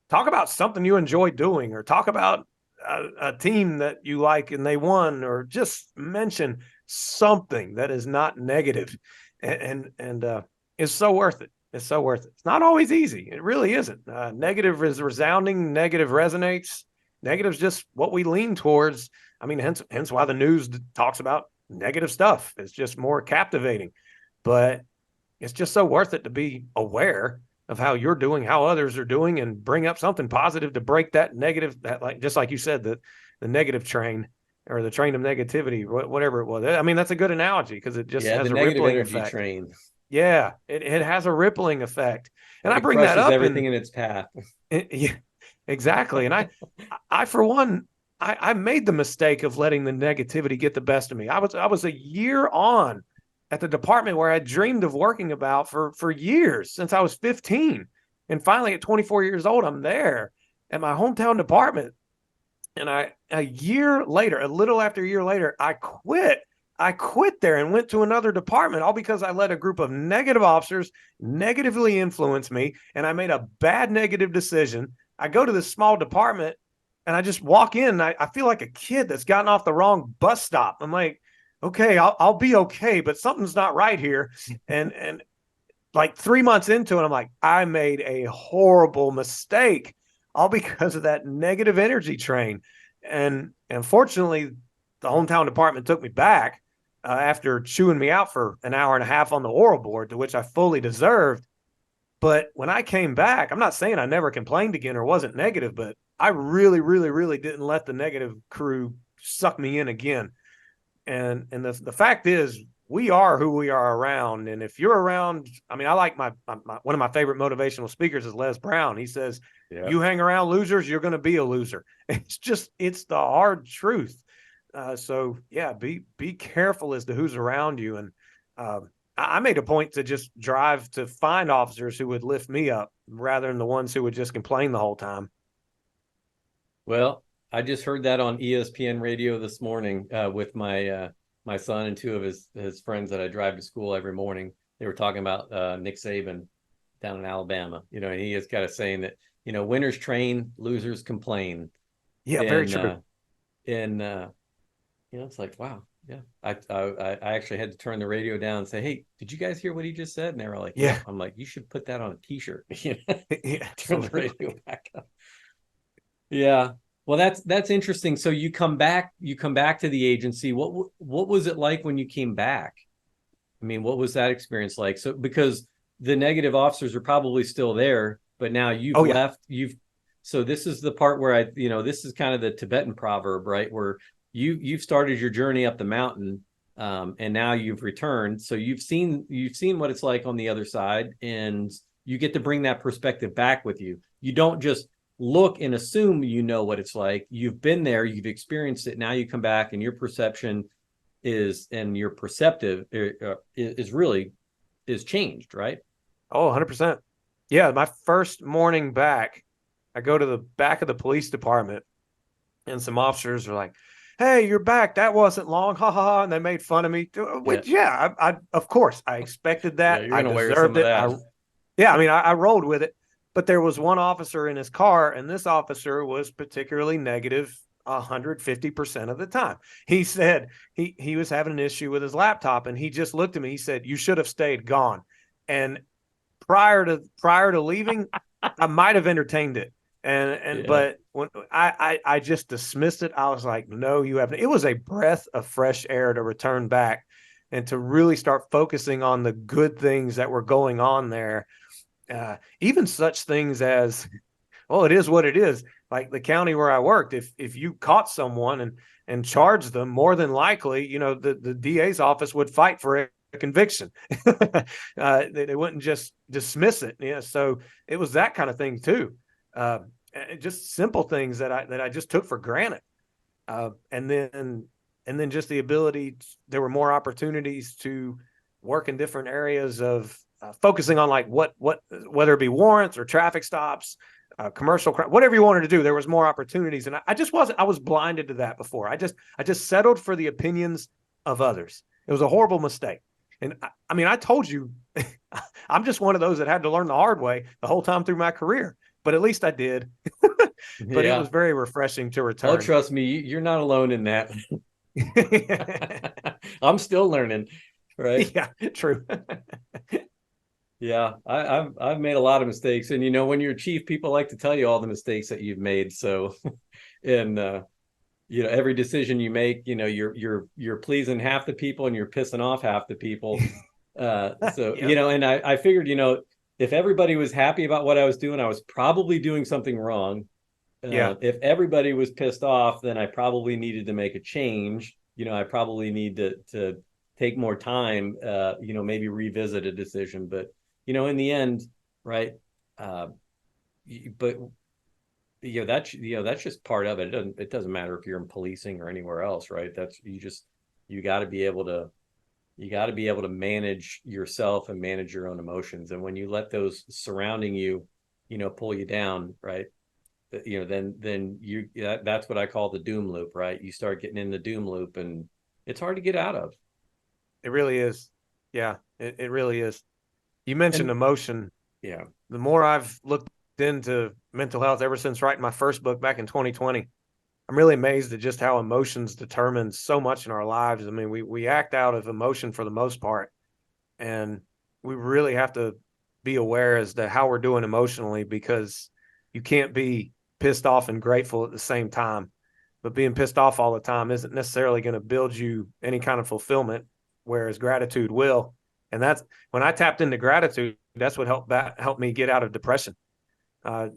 talk about something you enjoy doing, or talk about a team that you like and they won, or just mention something that is not negative. And it's so worth it. It's so worth it. It's not always easy. It really isn't. Negative is resounding. Negative resonates. Negative's just what we lean towards. I mean, hence why the news talks about negative stuff. It's just more captivating. But it's just so worth it to be aware of how you're doing, how others are doing, and bring up something positive to break that negative, just like you said, the negative train, or the train of negativity, whatever it was. I mean, that's a good analogy, because it just has a rippling effect.
Train.
Yeah, it has a rippling effect. And I bring
that
up
everything in its path.
Yeah, exactly. And I for one, I made the mistake of letting the negativity get the best of me. I was a year on at the department where I dreamed of working about for years, since I was 15. And finally at 24 years old, I'm there at my hometown department. And a year later, a little after a year later, I quit. I quit there and went to another department, all because I let a group of negative officers negatively influence me, and I made a bad negative decision. I go to this small department and I just walk in. I feel like a kid that's gotten off the wrong bus stop. I'm like, okay, I'll be okay, but something's not right here. And like 3 months into it, I'm like, I made a horrible mistake, all because of that negative energy train. And fortunately, the hometown department took me back after chewing me out for an hour and a half on the oral board, to which I fully deserved. But when I came back, I'm not saying I never complained again or wasn't negative, but I really, really, really didn't let the negative crew suck me in again. And the fact is, we are who we are around. And if you're around, I mean, I like my one of my favorite motivational speakers is Les Brown. He says, you hang around losers, you're going to be a loser. It's the hard truth. So yeah, be careful as to who's around you. And I made a point to just drive to find officers who would lift me up, rather than the ones who would just complain the whole time.
Well, I just heard that on ESPN radio this morning with my my son and two of his friends that I drive to school every morning. They were talking about Nick Saban down in Alabama. And he has got a saying that, winners train, losers complain.
Yeah, very true.
It's like, wow. Yeah. I actually had to turn the radio down and say, hey, did you guys hear what he just said? And they were like, yeah. I'm like, you should put that on a t-shirt. Turn the radio back up. Yeah. Well, that's interesting. So you come back to the agency. What was it like when you came back? I mean, what was that experience like? So, because the negative officers are probably still there, but now you've left, so this is the part where this is kind of the Tibetan proverb, right? Where you've started your journey up the mountain, and now you've returned. So you've seen what it's like on the other side, and you get to bring that perspective back with you. You don't just look and assume what it's like. You've been there, you've experienced it. Now you come back and your perception and your perceptive is changed, right?
Oh, 100%. Yeah. My first morning back, I go to the back of the police department, and some officers are like, hey, you're back. That wasn't long. Ha ha ha. And they made fun of me. Which, I of course I expected that.
Yeah, you're I deserved it.
I rolled with it. But there was one officer in his car, and this officer was particularly negative 150% of the time. He said he was having an issue with his laptop, and he just looked at me. He said, you should have stayed gone. And prior to leaving, I might have entertained it. But when I just dismissed it, I was like, no, you haven't. It was a breath of fresh air to return back and to really start focusing on the good things that were going on there. Even such things as, well, it is what it is. Like the county where I worked, if you caught someone and charged them, more than likely, the DA's office would fight for a conviction. They wouldn't just dismiss it. Yeah. So it was that kind of thing too. Just simple things that I just took for granted. And then and then just the ability, there were more opportunities to work in different areas of focusing on like what, whether it be warrants or traffic stops, commercial crime, whatever you wanted to do, there was more opportunities. And I was blinded to that before. I just settled for the opinions of others. It was a horrible mistake. And I mean, I told you, I'm just one of those that had to learn the hard way the whole time through my career, but at least I did. But it was very refreshing to return.
Oh, trust me, you're not alone in that. I'm still learning, right?
Yeah, true.
Yeah, I've made a lot of mistakes, and when you're chief, people like to tell you all the mistakes that you've made. So, and every decision you make, you're pleasing half the people and you're pissing off half the people. So yep. And I figured, if everybody was happy about what I was doing, I was probably doing something wrong. If everybody was pissed off, then I probably needed to make a change. I probably need to take more time, maybe revisit a decision. But, in the end, right. But that's just part of it. It doesn't matter if you're in policing or anywhere else, right? You got to be able to manage yourself and manage your own emotions. And when you let those surrounding you, pull you down, right? Then that's what I call the doom loop, right? You start getting in the doom loop and it's hard to get out of.
It really is. Yeah, it really is. You mentioned emotion.
Yeah.
The more I've looked into mental health ever since writing my first book back in 2020, I'm really amazed at just how emotions determine so much in our lives. I mean, we act out of emotion for the most part, and we really have to be aware as to how we're doing emotionally, because you can't be pissed off and grateful at the same time. But being pissed off all the time isn't necessarily going to build you any kind of fulfillment, whereas gratitude will. And that's when I tapped into gratitude, that's what helped me get out of depression.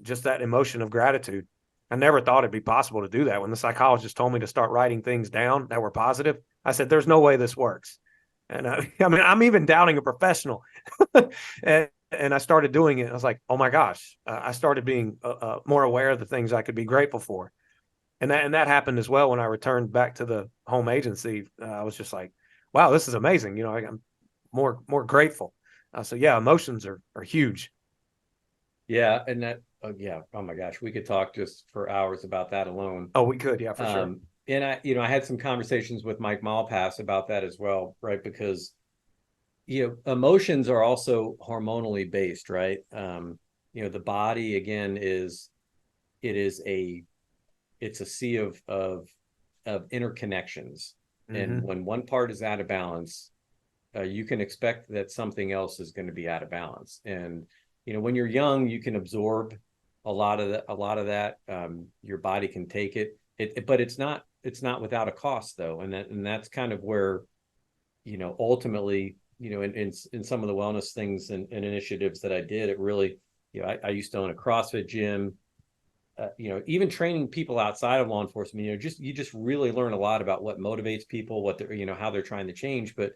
Just that emotion of gratitude. I never thought it'd be possible to do that. When the psychologist told me to start writing things down that were positive, I said, there's no way this works. And I mean, I'm even doubting a professional. and I started doing it. I was like, oh my gosh, I started being more aware of the things I could be grateful for. And that happened as well when I returned back to the home agency. I was just like, wow, this is amazing. I'm more grateful. So yeah, emotions are huge.
Yeah. And that, oh my gosh, we could talk just for hours about that alone.
Oh, we could. Yeah, for sure.
And I had some conversations with Mike Malpass about that as well, right? Because, emotions are also hormonally based, right? The body, again, it's a sea of interconnections. Mm-hmm. And when one part is out of balance, you can expect that something else is going to be out of balance. And, when you're young, you can absorb a lot of that. Your body can take it, but it's not without a cost though. And that's kind of where, ultimately, in some of the wellness things and initiatives that I did, it really, I used to own a CrossFit gym. Even training people outside of law enforcement, you just really learn a lot about what motivates people, what they're, how they're trying to change. But,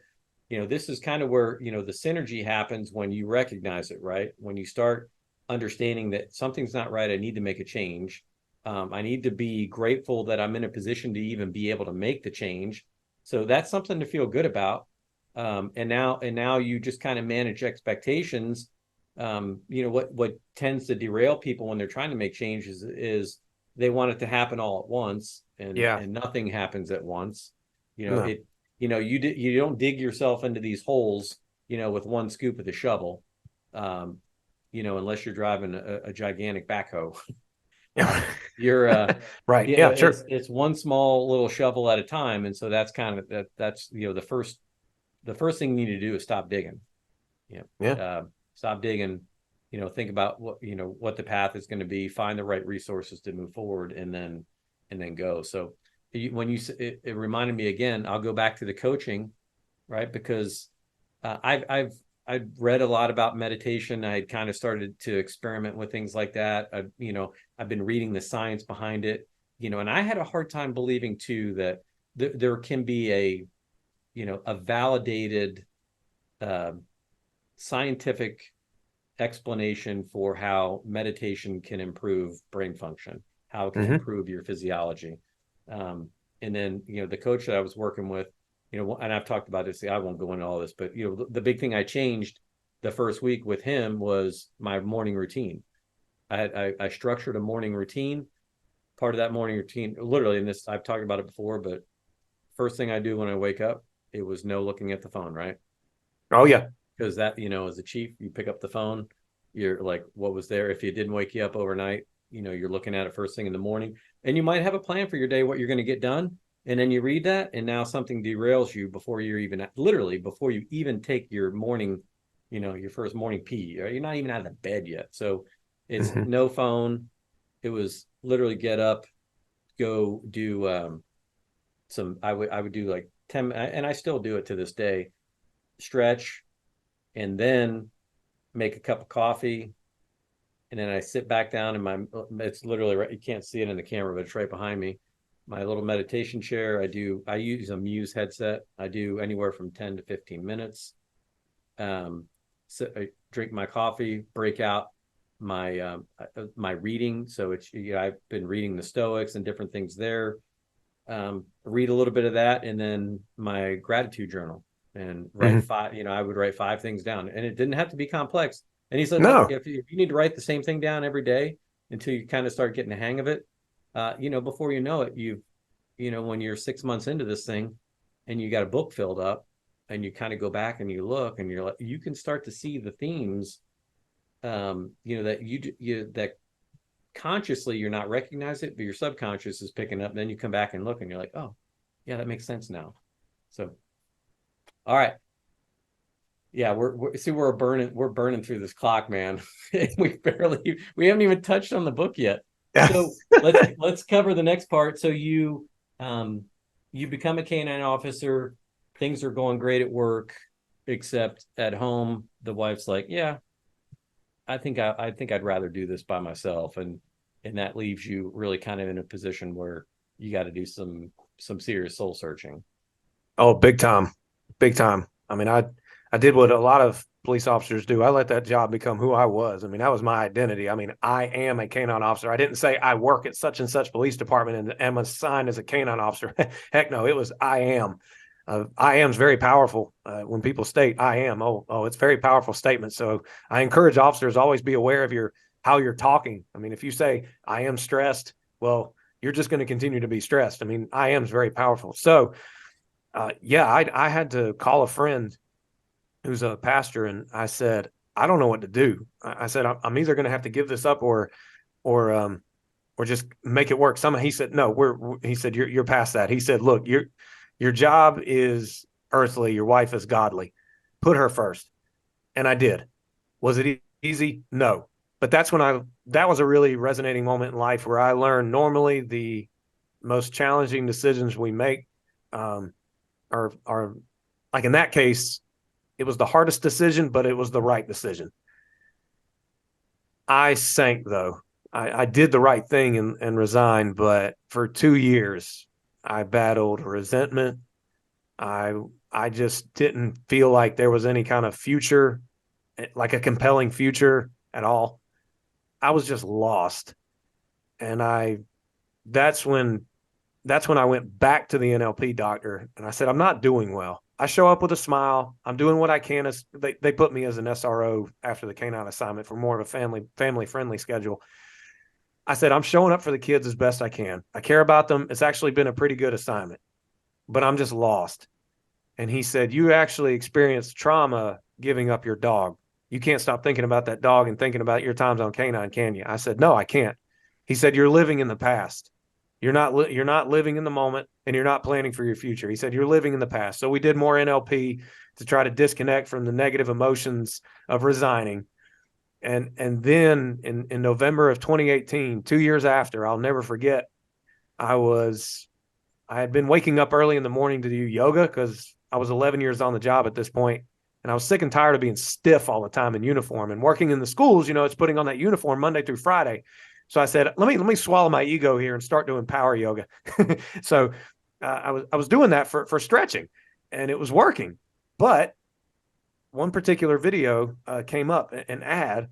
this is kind of where, the synergy happens when you recognize it, right? When you start understanding that something's not right, I need to make a change. I need to be grateful that I'm in a position to even be able to make the change. So that's something to feel good about. And now you just kind of manage expectations. What tends to derail people when they're trying to make changes is they want it to happen all at once, and nothing happens at once. You don't dig yourself into these holes, with one scoop of the shovel, unless you're driving a gigantic backhoe. You're
right. Yeah, sure.
It's one small little shovel at a time. And so that's kind of that's the first thing you need to do is stop digging. Stop digging, think about what the path is going to be, find the right resources to move forward, and then go. So it reminded me again, I'll go back to the coaching, right? Because I've read a lot about meditation. I had kind of started to experiment with things like that. I've been reading the science behind it, and I had a hard time believing too that there can be a validated scientific explanation for how meditation can improve brain function, how it can improve your physiology. And And then, the coach that I was working with, and I've talked about this, I won't go into all this, but the big thing I changed the first week with him was my morning routine. I structured a morning routine. Part of that morning routine, literally, and this, I've talked about it before, but first thing I do when I wake up, it was no looking at the phone, right?
Oh yeah.
Because that, as a chief, you pick up the phone, you're like, what was there? If it didn't wake you up overnight, you're looking at it first thing in the morning, and you might have a plan for your day, what you're going to get done. And then you read that, and now something derails you before you're even, literally before you even take your morning, your first morning pee, or you're not even out of the bed yet. So it's no phone. It was literally get up, go do I would do like 10, and I still do it to this day, stretch, and then make a cup of coffee. And then I sit back down in it's literally right, you can't see it in the camera, but it's right behind me, my little meditation chair. I use a Muse headset. I do anywhere from 10 to 15 minutes. So I drink my coffee, break out my reading. So I've been reading the Stoics and different things there. Read a little bit of that, and then my gratitude journal, and write five. I would write 5 things down, and it didn't have to be complex. And he said,
No.
look, if you need to write the same thing down every day until you kind of start getting the hang of it, before you know it, when you're 6 months into this thing, and you got a book filled up, and you kind of go back and you look, and you're like, you can start to see the themes, that consciously you're not recognizing it, but your subconscious is picking up. Then you come back and look, and you're like, oh yeah, that makes sense now. So, all right. Yeah, we're burning through this clock, man. we haven't even touched on the book yet. So let's cover the next part. So you become a canine officer. Things are going great at work, except at home, the wife's like, yeah, I think I'd rather do this by myself. And that leaves you really kind of in a position where you got to do some serious soul searching.
Oh, big time. Big time. I mean, I did what a lot of police officers do. I let that job become who I was. I mean, that was my identity. I mean, I am a canine officer. I didn't say I work at such and such police department and am assigned as a canine officer. Heck no, it was I am. I am is very powerful. When people state I am, it's a very powerful statement. So I encourage officers always be aware of how you're talking. I mean, if you say I am stressed, well, you're just going to continue to be stressed. I mean, I am is very powerful. So, I had to call a friend who's a pastor, and I said, I don't know what to do. I said, I'm either going to have to give this up or just make it work somehow. He said, no, he said, you're past that. He said, look, your job is earthly. Your wife is godly. Put her first. And I did. Was it easy? No. But that was a really resonating moment in life where I learned normally the most challenging decisions we make are like in that case, it was the hardest decision, but it was the right decision. I sank though. I did the right thing and resigned, but for 2 years I battled resentment. I just didn't feel like there was any kind of future, like a compelling future at all. I was just lost. And that's when I went back to the NLP doctor and I said, I'm not doing well. I show up with a smile. I'm doing what I can. They put me as an SRO after the canine assignment for more of a family friendly schedule. I said, I'm showing up for the kids as best I can. I care about them. It's actually been a pretty good assignment, but I'm just lost. And he said, you actually experienced trauma giving up your dog. You can't stop thinking about that dog and thinking about your times on canine, can you? I said, no, I can't. He said, you're living in the past. You're not living in the moment, and you're not planning for your future. He said, you're living in the past. So we did more NLP to try to disconnect from the negative emotions of resigning. And then in November of 2018, 2 years after, I'll never forget, I had been waking up early in the morning to do yoga because I was 11 years on the job at this point, and I was sick and tired of being stiff all the time in uniform and working in the schools. It's putting on that uniform Monday through Friday. So I said, let me swallow my ego here and start doing power yoga. So I was doing that for stretching, and it was working. But one particular video came up, an ad.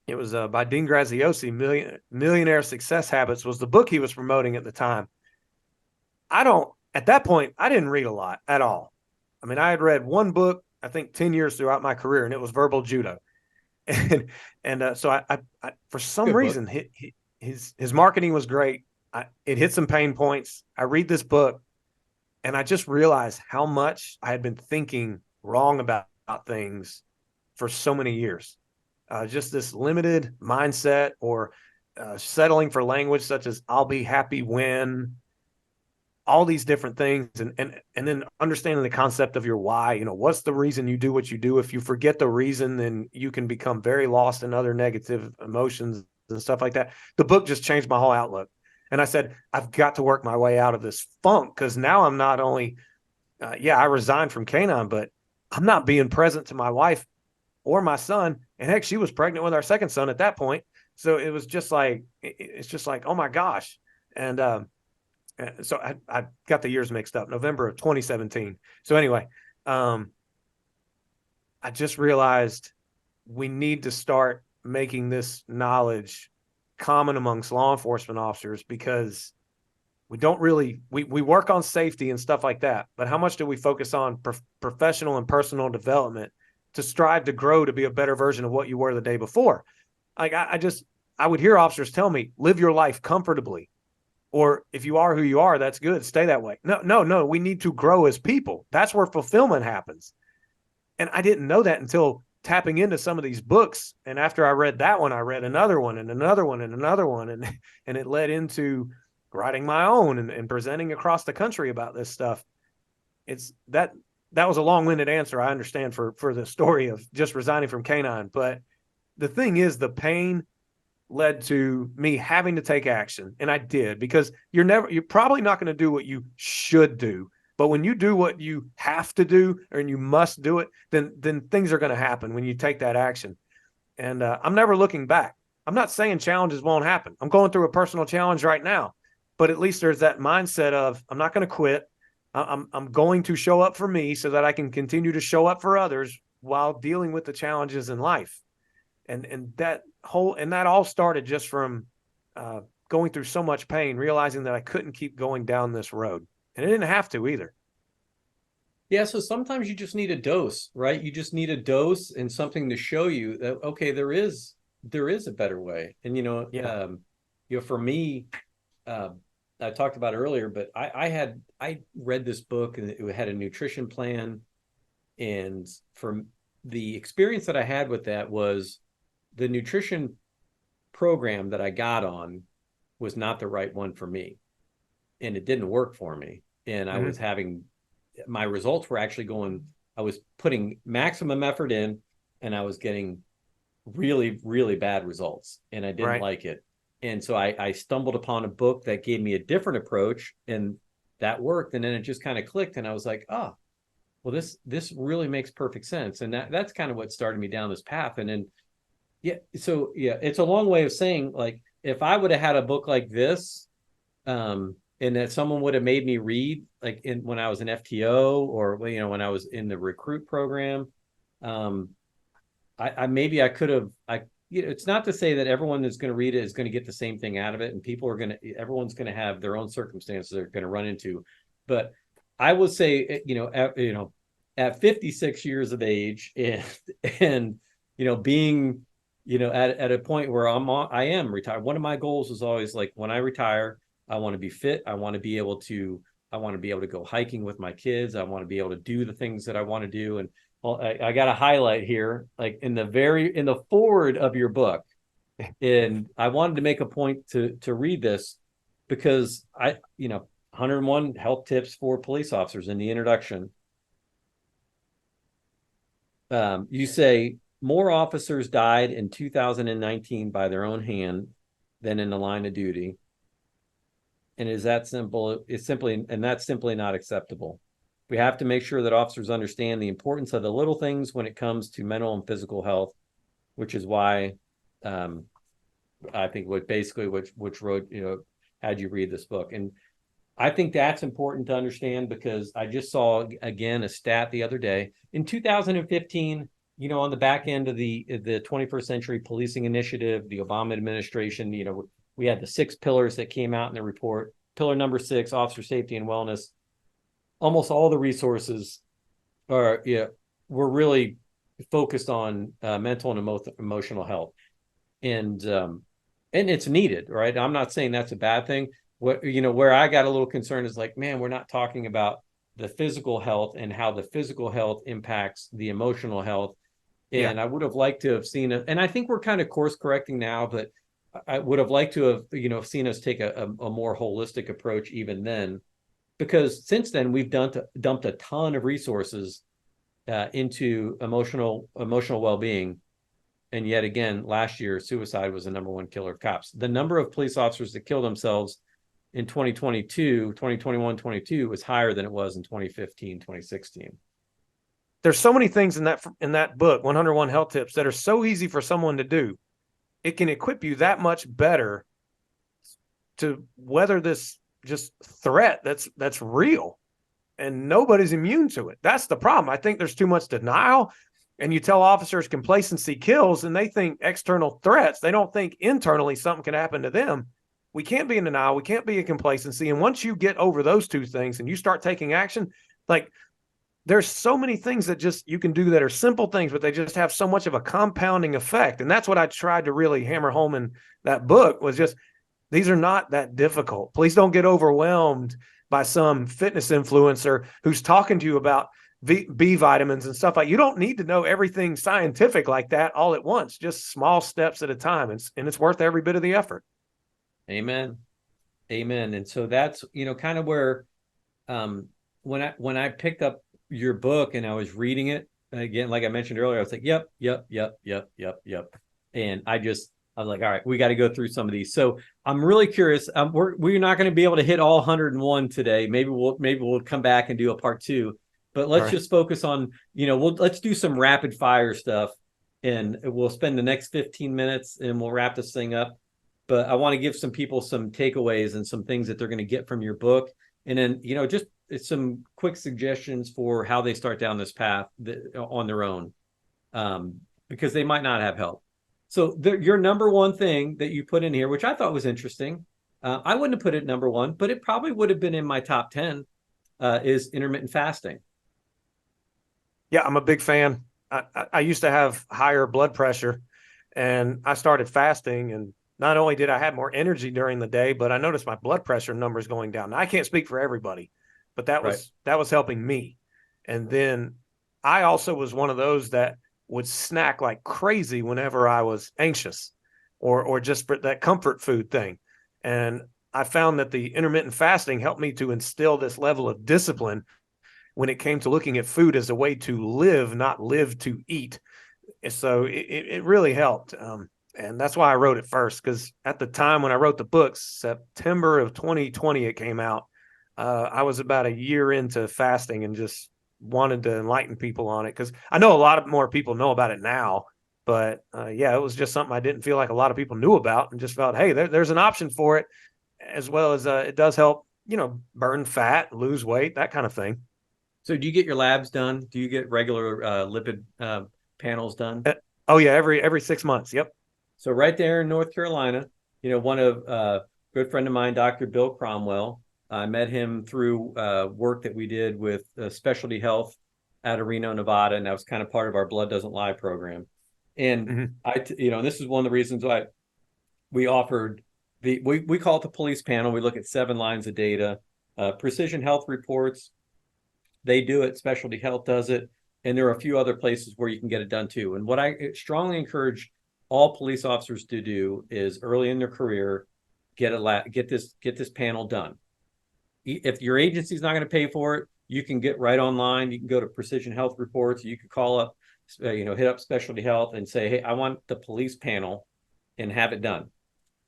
It was by Dean Graziosi. Millionaire Success Habits was the book he was promoting at the time. at that point, I didn't read a lot at all. I mean, I had read one book, I think 10 years throughout my career, and it was Verbal Judo. So I for some
Good book.
reason, his marketing was great. It hit some pain points. I read this book and I just realized how much I had been thinking wrong about things for so many years. Just this limited mindset, or settling for language such as "I'll be happy when," all these different things, and then understanding the concept of your why. What's the reason you do what you do? If you forget the reason, then you can become very lost in other negative emotions and stuff like that. The book just changed my whole outlook. And I said, I've got to work my way out of this funk, because now I'm not only, I resigned from Canine, but I'm not being present to my wife or my son. And heck, she was pregnant with our second son at that point. So it was just like, it's just like, oh my gosh. And so I got the years mixed up, November of 2017. So anyway, I just realized we need to start making this knowledge common amongst law enforcement officers, because we don't really, we work on safety and stuff like that, but how much do we focus on professional and personal development to strive to grow to be a better version of what you were the day before? Like I would hear officers tell me, live your life comfortably, or if you are who you are, that's good, stay that way. No, we need to grow as people. That's where fulfillment happens. And I didn't know that until tapping into some of these books. And after I read that one, I read another one and another one and another one. And it led into writing my own and presenting across the country about this stuff. It's that was a long-winded answer, I understand, for the story of just resigning from Canine. But the thing is, the pain led to me having to take action. And I did, because you're probably not going to do what you should do. But when you do what you have to do, and you must do it, then things are going to happen when you take that action. And I'm never looking back. I'm not saying challenges won't happen. I'm going through a personal challenge right now, but at least there's that mindset of, I'm not going to quit. I'm going to show up for me so that I can continue to show up for others while dealing with the challenges in life. And that all started just from going through so much pain, realizing that I couldn't keep going down this road. And I didn't have to either.
Yeah, so sometimes you just need a dose, right? You just need a dose and something to show you that, okay, there is a better way. And for me, I talked about it earlier, but I read this book, and it had a nutrition plan. And for the experience that I had with that was, the nutrition program that I got on was not the right one for me, and it didn't work for me. And I was having, my results were actually I was putting maximum effort in, and I was getting really, really bad results, and I didn't like it. And so I stumbled upon a book that gave me a different approach, and that worked. And then it just kind of clicked, and I was like, oh, well, this really makes perfect sense. And that's kind of what started me down this path. And then, it's a long way of saying, like, if I would have had a book like this, and that someone would have made me read, like when I was in FTO, or when I was in the recruit program, I maybe I could have. It's not to say that everyone that's going to read it is going to get the same thing out of it, and everyone's going to have their own circumstances they're going to run into. But I would say, at 56 years of age, and being at a point where I am retired. One of my goals is always, like, when I retire, I want to be fit. I want to be able to go hiking with my kids. I want to be able to do the things that I want to do. And I got a highlight here, like in the forward of your book. And I wanted to make a point to read this, because 101 health tips for police officers in the introduction. You say, more officers died in 2019 by their own hand than in the line of duty. And that's simply not acceptable. We have to make sure that officers understand the importance of the little things when it comes to mental and physical health, which is why I think which wrote, had you read this book. And I think that's important to understand, because I just saw, again, a stat the other day. In 2015, on the back end of the 21st Century Policing Initiative, the Obama administration, we had the 6 pillars that came out in the report. pillar number 6, officer safety and wellness, almost all the resources are, we're really focused on mental and emotional health. And it's needed, right? I'm not saying that's a bad thing. Where I got a little concerned is like, man, we're not talking about the physical health and how the physical health impacts the emotional health. And I would have liked to have seen it. And I think we're kind of course correcting now, but I would have liked to have, seen us take a more holistic approach even then, because since then we've dumped a ton of resources into emotional well-being. And yet again, last year, suicide was the number 1 killer of cops. The number of police officers that killed themselves in 2021, 22 was higher than it was in 2015, 2016.
There's so many things in that book, 101 Health Tips, that are so easy for someone to do. It can equip you that much better to weather this just threat that's real, and nobody's immune to it. That's the problem. I think there's too much denial, and you tell officers complacency kills, and they think external threats. They don't think internally something can happen to them. We can't be in denial. We can't be in complacency. And once you get over those two things and you start taking action, like, there's so many things that just you can do that are simple things, but they just have so much of a compounding effect. And that's what I tried to really hammer home in that book, was just, these are not that difficult. Please don't get overwhelmed by some fitness influencer who's talking to you about B vitamins and stuff. Like, you don't need to know everything scientific like that all at once, just small steps at a time. And it's worth every bit of the effort.
Amen. And so that's, kind of where, when I picked up your book and I was reading it again, like I mentioned earlier, I was like, yep. And I was like, all right, we got to go through some of these. So I'm really curious. We're not going to be able to hit all 101 today. Maybe we'll come back and do a part 2, but let's just focus on, let's do some rapid fire stuff, and we'll spend the next 15 minutes and we'll wrap this thing up. But I want to give some people some takeaways and some things that they're going to get from your book. And then, just some quick suggestions for how they start down this path on their own, because they might not have help. So your number 1 thing that you put in here, which I thought was interesting, I wouldn't have put it number 1, but it probably would have been in my top 10, is intermittent fasting.
Yeah, I'm a big fan. I used to have higher blood pressure, and I started fasting, and not only did I have more energy during the day, but I noticed my blood pressure numbers going down. Now, I can't speak for everybody, but that was helping me. And then I also was one of those that would snack like crazy whenever I was anxious, or just for that comfort food thing. And I found that the intermittent fasting helped me to instill this level of discipline when it came to looking at food as a way to live, not live to eat. So it really helped. And that's why I wrote it first, because at the time when I wrote the book, September of 2020, it came out. I was about a year into fasting and just wanted to enlighten people on it, because I know a lot of more people know about it now. But it was just something I didn't feel like a lot of people knew about, and just felt, hey, there's an option for it, as well as it does help, burn fat, lose weight, that kind of thing.
So do you get your labs done? Do you get regular lipid panels done?
Oh, yeah, every 6 months. Yep.
So right there in North Carolina, one of good friend of mine, Dr. Bill Cromwell, I met him through work that we did with Specialty Health out of Reno, Nevada, and that was kind of part of our Blood Doesn't Lie program. And this is one of the reasons why we offered we call it the police panel. We look at 7 lines of data, precision health reports. They do it. Specialty Health does it. And there are a few other places where you can get it done too. And what I strongly encourage all police officers to do is early in their career, get this panel done. If your agency's not going to pay for it, you can get right online. You can go to Precision Health Reports. You can call up, hit up Specialty Health and say, hey, I want the police panel, and have it done.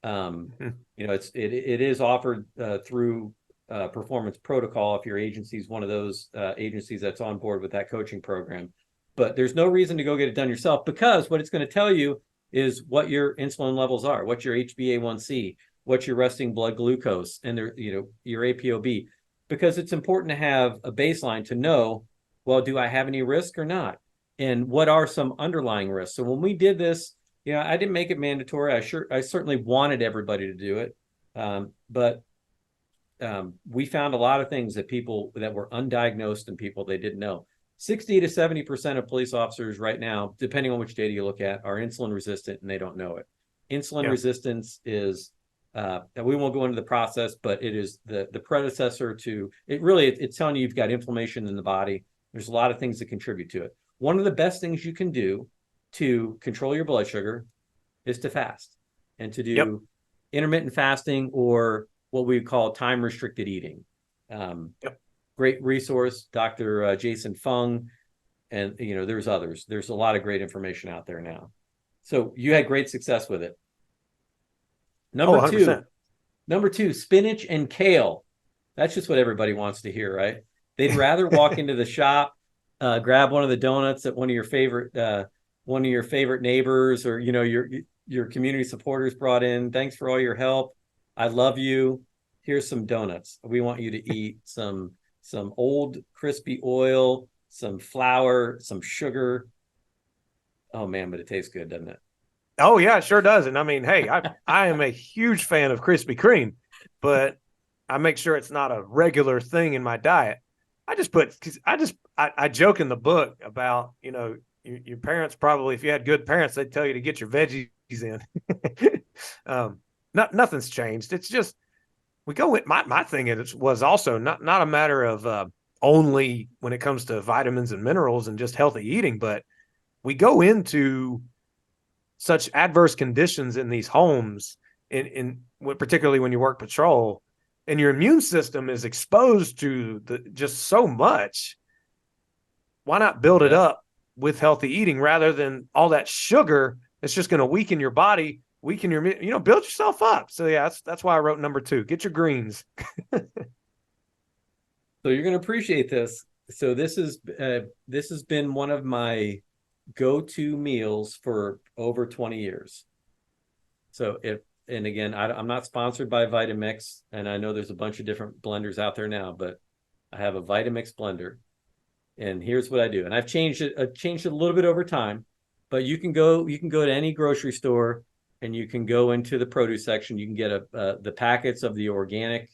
It is offered through Performance Protocol if your agency is one of those agencies that's on board with that coaching program. But there's no reason to go get it done yourself, because what it's going to tell you is what your insulin levels are, what's your HbA1c, what's your resting blood glucose, and your APOB, because it's important to have a baseline to know, well, do I have any risk or not? And what are some underlying risks? So when we did this, I didn't make it mandatory. I certainly wanted everybody to do it. But we found a lot of things that people that were undiagnosed and people they didn't know. 60 to 70% of police officers right now, depending on which data you look at, are insulin resistant and they don't know it. Insulin resistance is, we won't go into the process, but it is the predecessor to it. Really, it's telling you you've got inflammation in the body. There's a lot of things that contribute to it. One of the best things you can do to control your blood sugar is to fast and to do intermittent fasting, or what we call time restricted eating. Great resource, Dr. Jason Fung, and there's others. There's a lot of great information out there now. So you had great success with it. Number two, spinach and kale. That's just what everybody wants to hear, right? They'd rather walk into the shop, grab one of the donuts that one of your favorite neighbors or your community supporters brought in. Thanks for all your help. I love you. Here's some donuts. We want you to eat some old crispy oil, some flour, some sugar. Oh man, but it tastes good, doesn't it?
Oh yeah, it sure does. And I mean, hey, I am a huge fan of Krispy Kreme, but I make sure it's not a regular thing in my diet. I joke in the book about, your parents probably, if you had good parents, they'd tell you to get your veggies in. Nothing's changed. It's just, we go with my thing was also not a matter of only when it comes to vitamins and minerals and just healthy eating, but we go into such adverse conditions in these homes, particularly when you work patrol, and your immune system is exposed to just so much. Why not build it up with healthy eating rather than all that sugar that's just going to weaken your body, weaken your, build yourself up. So yeah, that's why I wrote number 2. Get your greens.
So you're going to appreciate this. So this has been one of my go-to meals for over 20 years. So and again, I'm not sponsored by Vitamix, and I know there's a bunch of different blenders out there now, but I have a Vitamix blender, and here's what I do. And I've changed it a little bit over time, but you can go to any grocery store and you can go into the produce section. You can get the packets of the organic.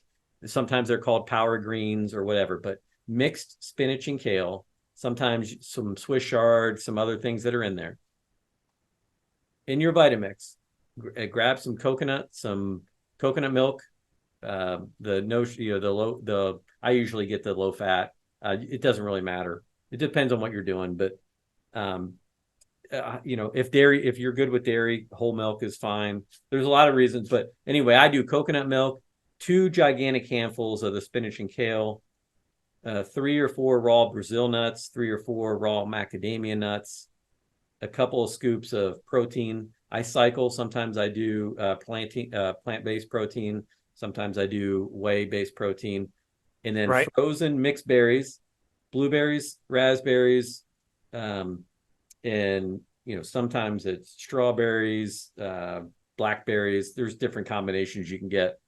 Sometimes they're called power greens or whatever, but mixed spinach and kale, sometimes some Swiss chard, some other things that are in there. In your Vitamix, grab some coconut milk. I usually get the low fat. It doesn't really matter. It depends on what you're doing, but if you're good with dairy, whole milk is fine. There's a lot of reasons, but anyway, I do coconut milk, 2 gigantic handfuls of the spinach and kale, 3 or 4 raw Brazil nuts, 3 or 4 raw macadamia nuts, a couple of scoops of protein. I cycle. Sometimes I do plant-based protein. Sometimes I do whey-based protein. And then frozen mixed berries, blueberries, raspberries, and sometimes it's strawberries, blackberries. There's different combinations you can get.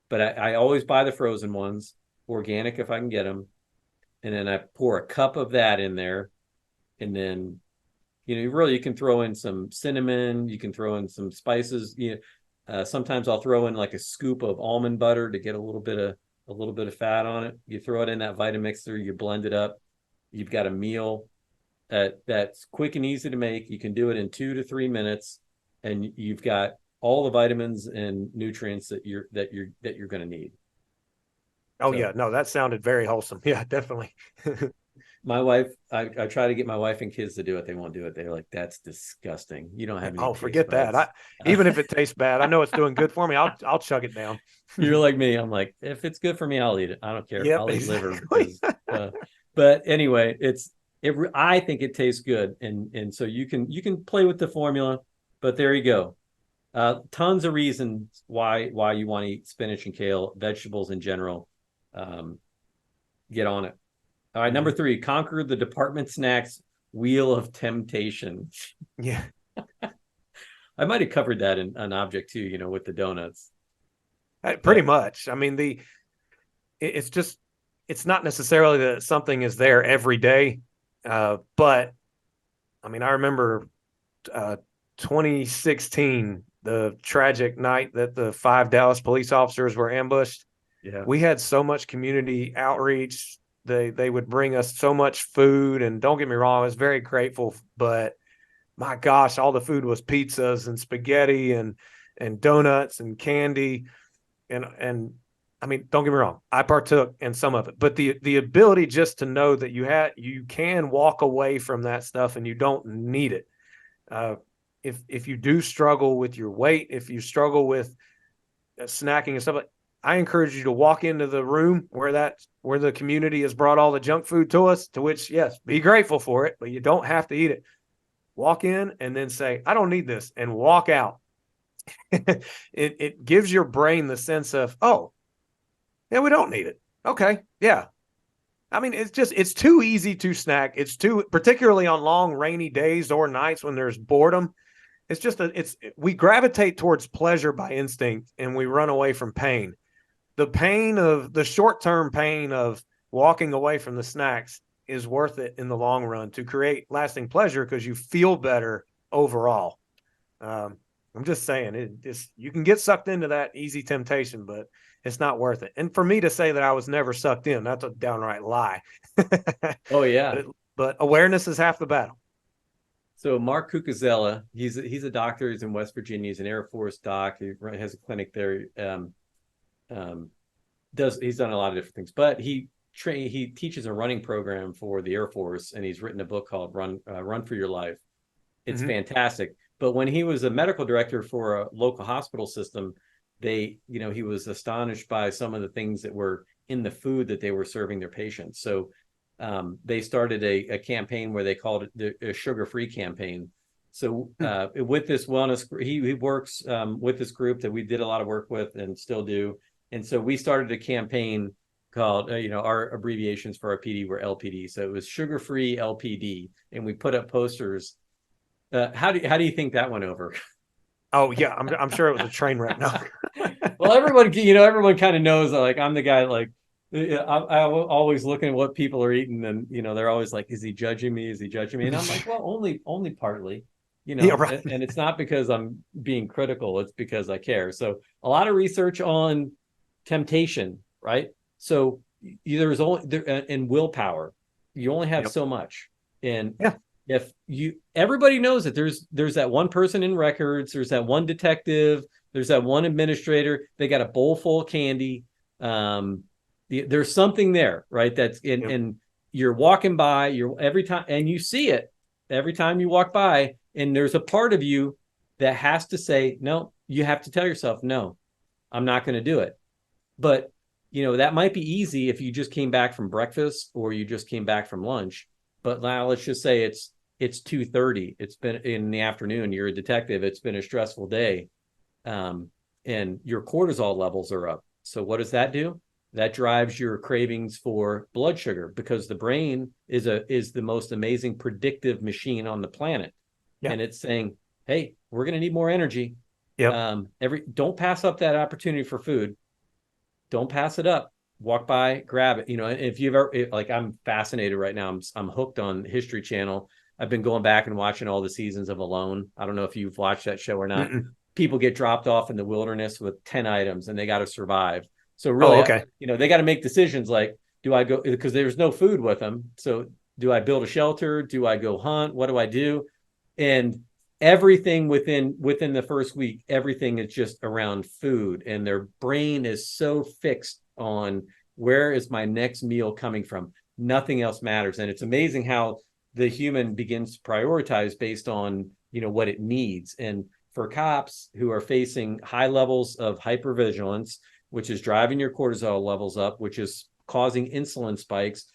But I always buy the frozen ones, organic if I can get them. And then I pour a cup of that in there. And then you can throw in some cinnamon, you can throw in some spices. Sometimes I'll throw in like a scoop of almond butter to get a little bit of fat on it. You throw it in that Vitamixer, you blend it up. You've got a meal that's quick and easy to make. You can do it in 2 to 3 minutes, and you've got all the vitamins and nutrients that you're going to need.
Oh yeah, no, that sounded very wholesome. Yeah, definitely.
My wife, I try to get my wife and kids to do it. They won't do it. They're like, that's disgusting. You don't have any.
Oh, forget that. Even if it tastes bad, I know it's doing good for me. I'll chug it down.
You're like me. I'm like, if it's good for me, I'll eat it. I don't care.
Yep,
I'll eat
exactly.
liver. But anyway, I think it tastes good. And so you can play with the formula, but there you go. Tons of reasons why you want to eat spinach and kale, vegetables in general. Get on it. All right, number 3, conquer the department snacks wheel of temptation.
Yeah.
I might have covered that in an object too, with the donuts.
Pretty much. I mean, it's not necessarily that something is there every day. But I mean, I remember 2016, the tragic night that the 5 Dallas police officers were ambushed.
Yeah.
We had so much community outreach. They would bring us so much food, and don't get me wrong, I was very grateful, but my gosh, all the food was pizzas and spaghetti and donuts and candy. And I mean, don't get me wrong, I partook in some of it, but the ability just to know that you can walk away from that stuff and you don't need it. If you do struggle with your weight, if you struggle with snacking and stuff, I encourage you to walk into the room where the community has brought all the junk food to us, to which, yes, be grateful for it, but you don't have to eat it. Walk in and then say, I don't need this, and walk out. It gives your brain the sense of, oh, yeah, we don't need it. Okay. Yeah. I mean, it's too easy to snack. Particularly on long rainy days or nights when there's boredom. We gravitate towards pleasure by instinct and we run away from pain. The short-term pain of walking away from the snacks is worth it in the long run to create lasting pleasure, because you feel better overall. I'm just saying, you can get sucked into that easy temptation, but it's not worth it. And for me to say that I was never sucked in, that's a downright lie.
Oh yeah.
But awareness is half the battle.
So Mark Cucuzella, he's a doctor. He's in West Virginia. He's an Air Force doc. He has a clinic there. He's done a lot of different things, but he teaches a running program for the Air Force, and he's written a book called Run for Your Life. It's fantastic. But when he was a medical director for a local hospital system, he was astonished by some of the things that were in the food that they were serving their patients. So they started a campaign where they called it a sugar-free campaign. So with this wellness, he works with this group that we did a lot of work with and still do. And so we started a campaign called, our abbreviations for our PD were LPD. So it was sugar-free LPD. And we put up posters. How do you think that went over?
Oh yeah, I'm sure it was a train wreck. No.
Well, everyone kind of knows, like, I'm the guy, like, I'm always looking at what people are eating, and they're always like, is he judging me? Is he judging me? And I'm like, well, only partly,
Yeah, right.
and it's not because I'm being critical, it's because I care. So a lot of research on temptation, right? So there's only in willpower, you only have so much. And if everybody knows that there's that one person in records, there's that one detective, there's that one administrator, they got a bowl full of candy. There's something there, right? That's and you're walking by, every time, and you see it every time you walk by, and there's a part of you that has to say, no, you have to tell yourself, no, I'm not going to do it. But that might be easy if you just came back from breakfast or you just came back from lunch. But now let's just say it's 2:30. It's been in the afternoon. You're a detective. It's been a stressful day. And your cortisol levels are up. So what does that do? That drives your cravings for blood sugar, because the brain is the most amazing predictive machine on the planet. Yeah. And it's saying, hey, we're going to need more energy. Yeah. Don't pass up that opportunity for food. Don't pass it up. Walk by, grab it. If you've ever, like, I'm fascinated right now. I'm hooked on History Channel. I've been going back and watching all the seasons of Alone. I don't know if you've watched that show or not. Mm-mm. People get dropped off in the wilderness with 10 items and they got to survive. So really, they got to make decisions like, do I go, because there's no food with them. So do I build a shelter? Do I go hunt? What do I do? And everything within the first week, everything is just around food, and their brain is so fixed on, where is my next meal coming from? Nothing else matters. And it's amazing how the human begins to prioritize based on, what it needs. And for cops who are facing high levels of hypervigilance, which is driving your cortisol levels up, which is causing insulin spikes,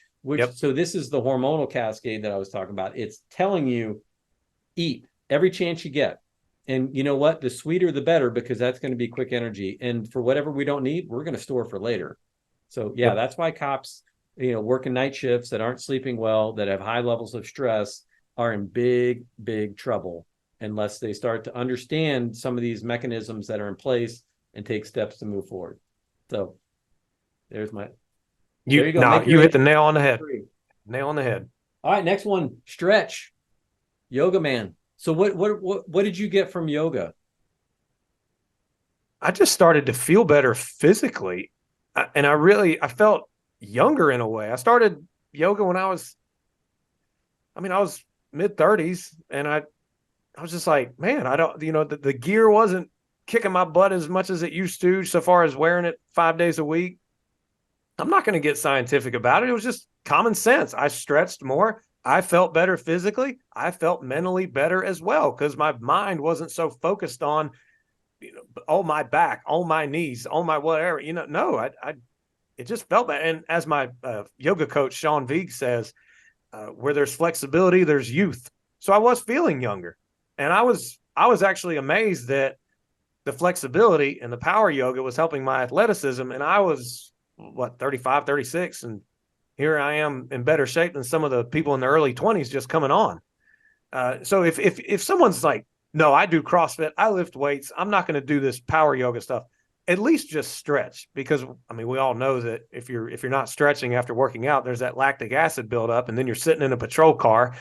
so this is the hormonal cascade that I was talking about. It's telling you, eat every chance you get. And you know what? The sweeter, the better, because that's going to be quick energy. And for whatever we don't need, we're going to store for later. So that's why cops, working night shifts, that aren't sleeping well, that have high levels of stress, are in big, big trouble unless they start to understand some of these mechanisms that are in place and take steps to move forward. So there's there you go.
No, you hit the nail on the head. Nail on the head.
All right, next one, stretch. Yoga man. So what did you get from yoga?
I just started to feel better physically. I felt younger in a way. I started yoga when I was mid-30s, and I was just like, man, I don't, the gear wasn't kicking my butt as much as it used to, so far as wearing it 5 days a week. I'm not going to get scientific about it. It was just common sense. I stretched more. I felt better physically. I felt mentally better as well because my mind wasn't so focused on, oh, my back, oh, my knees, oh, my whatever. No, it just felt that. And as my yoga coach, Sean Vigue, says, where there's flexibility, there's youth. So I was feeling younger. And I was actually amazed that the flexibility and the power yoga was helping my athleticism. And I was, 35, 36. And here I am in better shape than some of the people in the early 20s just coming on. So if someone's like, no, I do CrossFit, I lift weights, I'm not going to do this power yoga stuff, at least just stretch, because we all know that if you're not stretching after working out, there's that lactic acid buildup, and then you're sitting in a patrol car,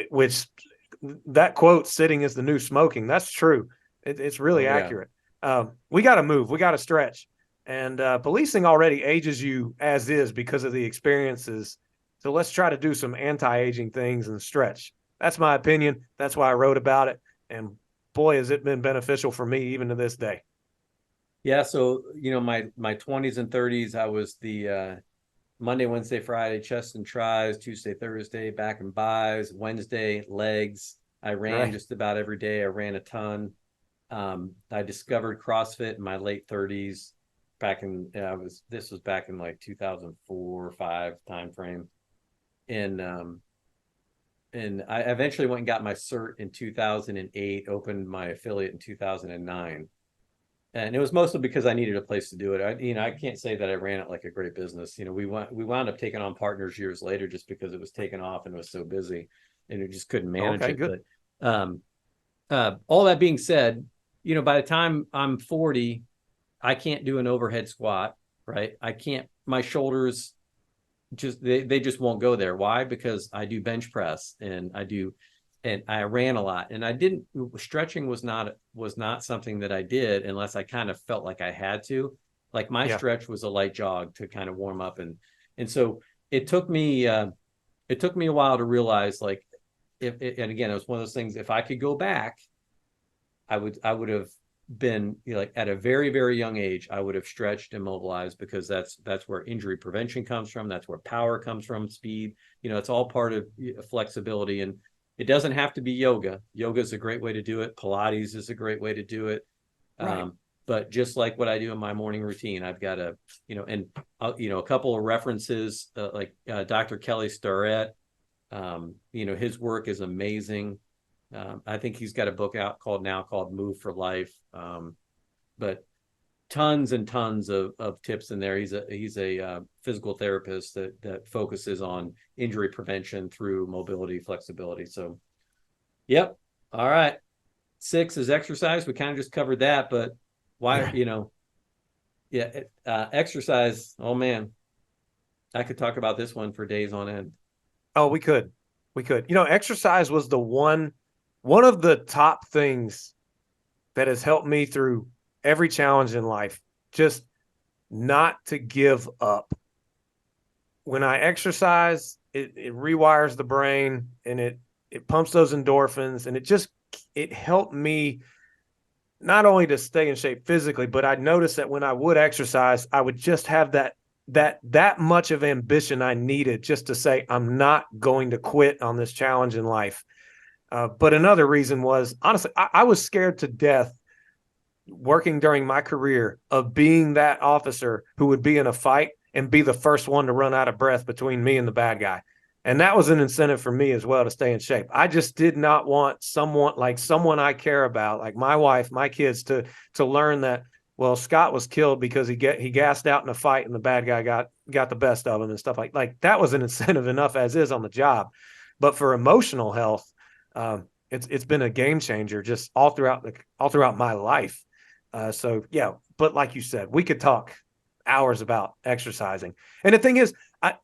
which that quote, sitting is the new smoking. That's true. It's really accurate. We got to move. We got to stretch. And policing already ages you as is because of the experiences. So let's try to do some anti-aging things and stretch. That's my opinion. That's why I wrote about it. And boy, has it been beneficial for me even to this day.
Yeah. So, my 20s and 30s, I was the Monday, Wednesday, Friday, chest and tries, Tuesday, Thursday, back and buys, Wednesday, legs. I ran just about every day. I ran a ton. I discovered CrossFit in my late 30s. This was back in like 2004 or 5 timeframe. And I eventually went and got my cert in 2008, opened my affiliate in 2009. And it was mostly because I needed a place to do it. I can't say that I ran it like a great business. We wound up taking on partners years later just because it was taken off and it was so busy and it just couldn't manage it.
Good.
But all that being said, by the time I'm 40, I can't do an overhead squat, right? I can't, my shoulders they just won't go there. Why? Because I do bench press and I ran a lot, and stretching was not something that I did unless I kind of felt like I had to. Like my stretch was a light jog to kind of warm up. And so it took me a while to realize, like, and again, it was one of those things, if I could go back, I would have been, like at a very, very young age, I would have stretched and mobilized, because that's where injury prevention comes from. That's where power comes from, speed, it's all part of flexibility. And it doesn't have to be yoga. Yoga is a great way to do it. Pilates is a great way to do it. Right. But just like what I do in my morning routine, I've got a couple of references, like Dr. Kelly Starrett. His work is amazing. I think he's got a book out called Move for Life. But tons and tons of tips in there. He's a physical therapist that focuses on injury prevention through mobility, flexibility. So, yep. All right. 6 is exercise. We kind of just covered that, but why, exercise. Oh man, I could talk about this one for days on end.
Oh, we could. Exercise was the one of the top things that has helped me through every challenge in life, just not to give up. When I exercise, it rewires the brain, and it pumps those endorphins, and it helped me not only to stay in shape physically, but I noticed that when I would exercise, I would just have that much of ambition I needed just to say, I'm not going to quit on this challenge in life. But another reason was, honestly, I was scared to death working during my career of being that officer who would be in a fight and be the first one to run out of breath between me and the bad guy. And that was an incentive for me as well to stay in shape. I just did not want someone I care about, like my wife, my kids, to learn that, well, Scott was killed because he gassed out in a fight and the bad guy got the best of him and stuff like that. Was an incentive enough as is on the job. But for emotional health, it's been a game changer just all throughout my life. So yeah, but like you said, we could talk hours about exercising. And the thing is,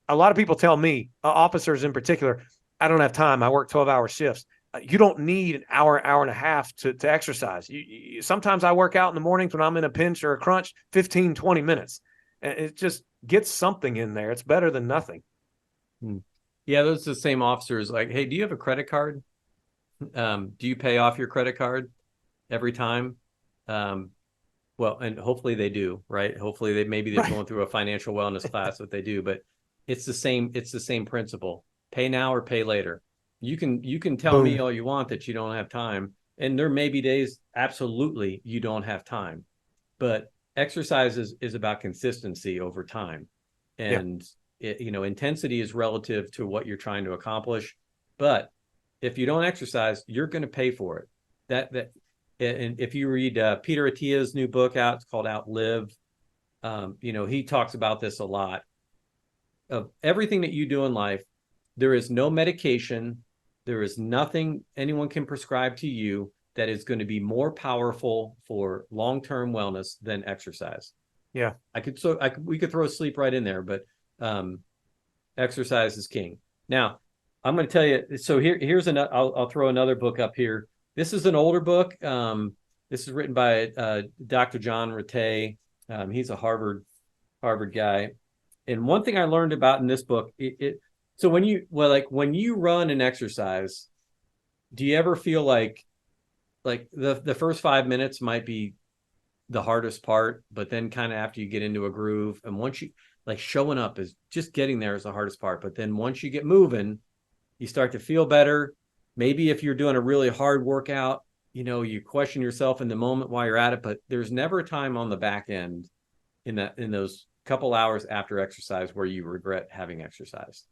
a lot of people tell me, officers in particular, I don't have time. I work 12-hour shifts. you don't need an hour, hour and a half to exercise. Sometimes I work out in the mornings when I'm in a pinch or a crunch, 15, 20 minutes. And it just gets something in there. It's better than nothing.
Yeah, those are the same officers. Like, hey, do you have a credit card? Do you pay off your credit card every time? Well, and hopefully they do, right? Hopefully maybe they're going through a financial wellness class, what they do, but it's the same principle. Pay now or pay later. You can tell me all you want that you don't have time. And there may be days, absolutely, you don't have time. But exercise is about consistency over time. And intensity is relative to what you're trying to accomplish. But if you don't exercise, you're going to pay for it. And if you read Peter Attia's new book out, it's called Outlive. He talks about this a lot. Of everything that you do in life, there is no medication, there is nothing anyone can prescribe to you that is going to be more powerful for long-term wellness than exercise.
Yeah,
we could throw sleep right in there, but exercise is king. Now, I'm going to tell you. So here's another. I'll throw another book up here. This is an older book. This is written by Dr. John Ratey. He's a Harvard guy. And one thing I learned about in this book, so when you run and exercise, do you ever feel like the first 5 minutes might be the hardest part, but then kind of after you get into a groove, and once you showing up is just getting there is the hardest part. But then once you get moving, you start to feel better. Maybe if you're doing a really hard workout, you question yourself in the moment while you're at it, but there's never a time on the back end in those couple hours after exercise where you regret having exercised.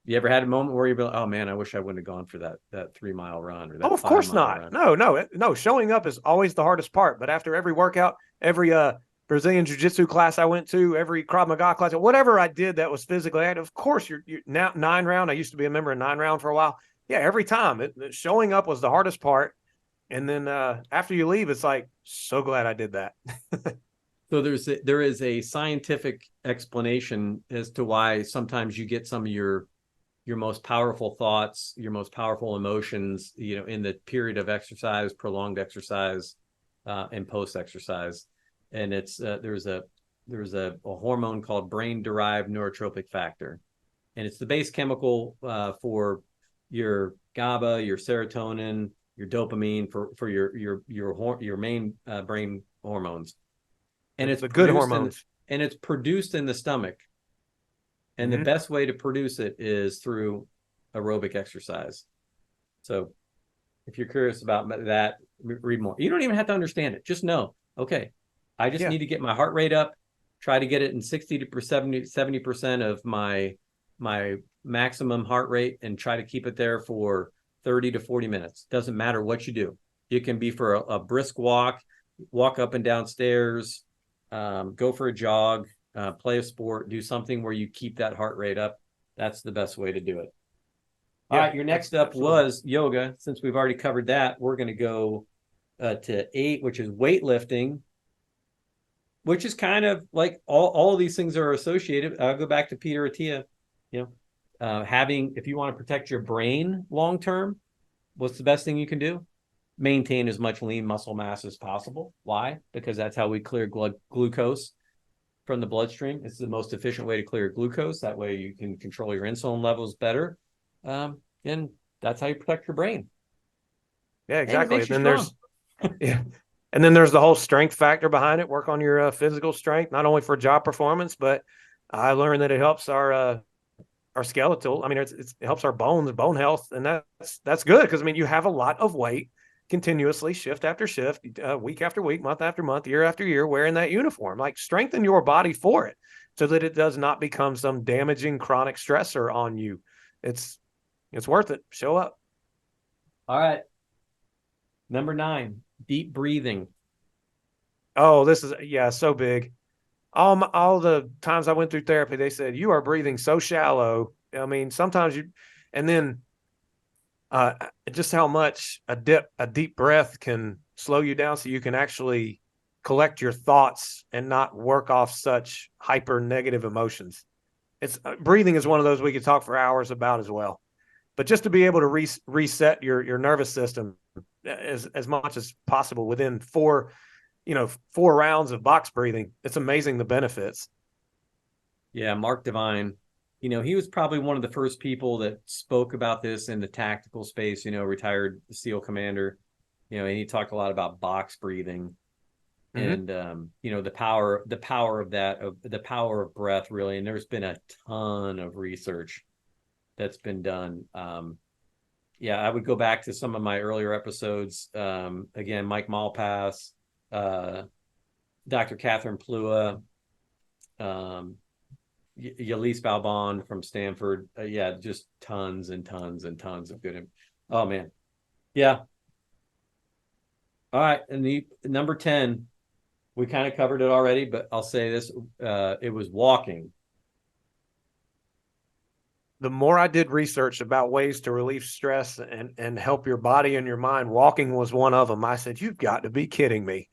You ever had a moment where you're like, oh man, I wish I wouldn't have gone for that 3 mile run or that?
Oh, of course not. Run. No. Showing up is always the hardest part. But after every workout, every Brazilian jiu-jitsu class I went to, every Krav Maga class, whatever I did that was physically active, of course, you're now 9 round. I used to be a member of 9 round for a while. Yeah, every time showing up was the hardest part. And then after you leave, it's like, so glad I did that.
So there is a scientific explanation as to why sometimes you get some of your most powerful thoughts, your most powerful emotions, in the period of exercise, prolonged exercise, and post-exercise. And it's there's a hormone called brain-derived neurotropic factor, and it's the base chemical for your GABA, your serotonin, your dopamine, for your main brain hormones. And it's
the good hormones.
And it's produced in the stomach. And the best way to produce it is through aerobic exercise. So if you're curious about that, read more. You don't even have to understand it. Just know, okay, I just need to get my heart rate up, try to get it in 60 to 70% of my maximum heart rate, and try to keep it there for 30 to 40 minutes. Doesn't matter what you do. It can be for a brisk walk up and down stairs, go for a jog, play a sport, do something where you keep that heart rate up. That's the best way to do it. All right, your next up was yoga. Since we've already covered that, we're going to go to 8, which is weightlifting, which is kind of like all of these things are associated. I'll go back to Peter Attia. If you want to protect your brain long term, what's the best thing you can do? Maintain as much lean muscle mass as possible. Why? Because that's how we clear glucose from the bloodstream. It's the most efficient way to clear glucose. That way you can control your insulin levels better. And that's how you protect your brain.
Yeah, exactly. And then there's the whole strength factor behind it. Work on your physical strength, not only for job performance, but I learned that it helps our skeletal. I mean, it helps our bones, bone health. And that's good. Because you have a lot of weight continuously, shift after shift, week after week, month after month, year after year, wearing that uniform. Strengthen your body for it so that it does not become some damaging chronic stressor on you. It's worth it. Show up.
All right. Number 9, deep breathing.
Oh, this is so big. All the times I went through therapy, they said, you are breathing so shallow. Sometimes and then just how much a deep breath can slow you down so you can actually collect your thoughts and not work off such hyper negative emotions. Breathing is one of those we could talk for hours about as well. but just to be able to reset your nervous system as much as possible within 4 rounds of box breathing, it's amazing the benefits.
Yeah, Mark Devine, he was probably one of the first people that spoke about this in the tactical space, retired SEAL commander, and he talked a lot about box breathing and, the power of that, the power of breath, really. And there's been a ton of research that's been done. Yeah, I would go back to some of my earlier episodes. Again, Mike Malpass, Dr. Catherine Plua, Yalise Balbon from Stanford. Yeah, just tons and tons and tons of good. Oh, man. Yeah. All right. And the number 10, we kind of covered it already, but I'll say this. It was walking.
The more I did research about ways to relieve stress and help your body and your mind, walking was one of them. I said, you've got to be kidding me.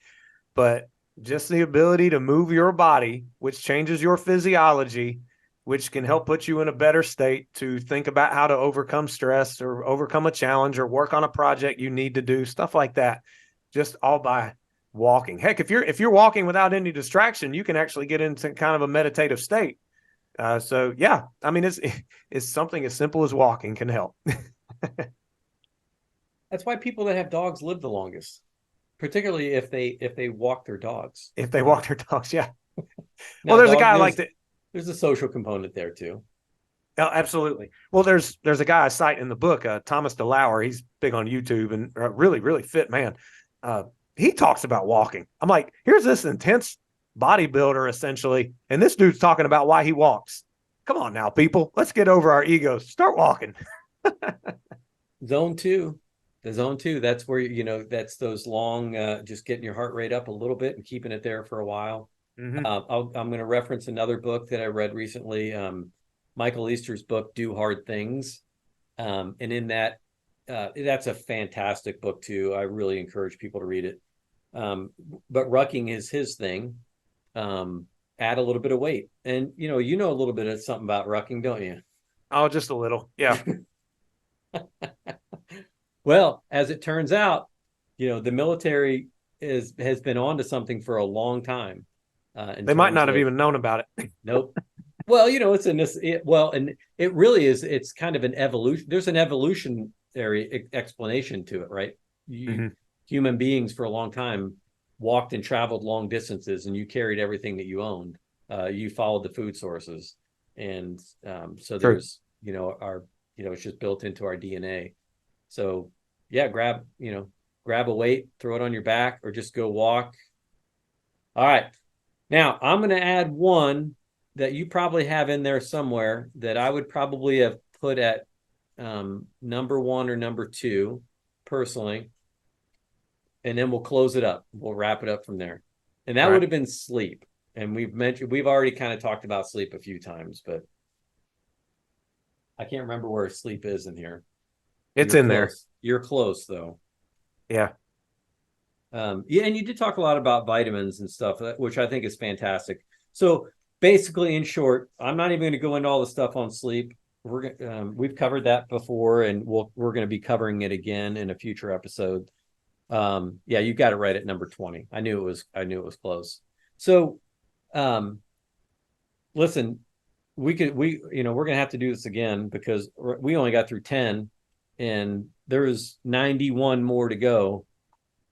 But just the ability to move your body, which changes your physiology, which can help put you in a better state to think about how to overcome stress or overcome a challenge or work on a project you need to do, stuff like that, just all by walking. Heck, if you're walking without any distraction, you can actually get into kind of a meditative state. So yeah, I mean, it's something as simple as walking can help.
That's why people that have dogs live the longest, particularly if they walk their dogs.
If they walk their dogs, yeah.
Now,
well, there's a guy like that.
There's a social component there too.
Oh, absolutely. Well, there's a guy I cite in the book, Thomas DeLauer. He's big on YouTube and really, really fit man. He talks about walking. I'm like, here's this intense bodybuilder essentially, and this dude's talking about why he walks. Come on now, people, let's get over our egos, start walking.
Zone 2, the zone 2, that's where that's those long just getting your heart rate up a little bit and keeping it there for a while. I'm going to reference another book that I read recently, Michael Easter's book, Do Hard Things, and in that that's a fantastic book too. I really encourage people to read it. But rucking is his thing. Add a little bit of weight, and a little bit of something about rucking, don't you?
Oh, just a little. Yeah.
Well, as it turns out, the military has been on to something for a long time.
They might not have even known about it.
Nope. Well, it's in this. And it really is. It's kind of an evolution. There's an evolutionary explanation to it, right? Human beings for a long time walked and traveled long distances, and you carried everything that you owned. You followed the food sources, and so there's it's just built into our DNA. So yeah, grab a weight, throw it on your back, or just go walk. All right, now I'm going to add one that you probably have in there somewhere that I would probably have put at number 1 or number 2 personally. And then we'll close it up. We'll wrap it up from there. And that would have been sleep. And we've already kind of talked about sleep a few times, but I can't remember where sleep is in here.
It's in there.
You're close though.
Yeah.
Yeah. And you did talk a lot about vitamins and stuff, which I think is fantastic. So basically, in short, I'm not even going to go into all the stuff on sleep. We've covered that before, and we're going to be covering it again in a future episode. Yeah, you got it right at number 20. I knew it was close. So, listen, we're going to have to do this again because we only got through 10 and there's 91 more to go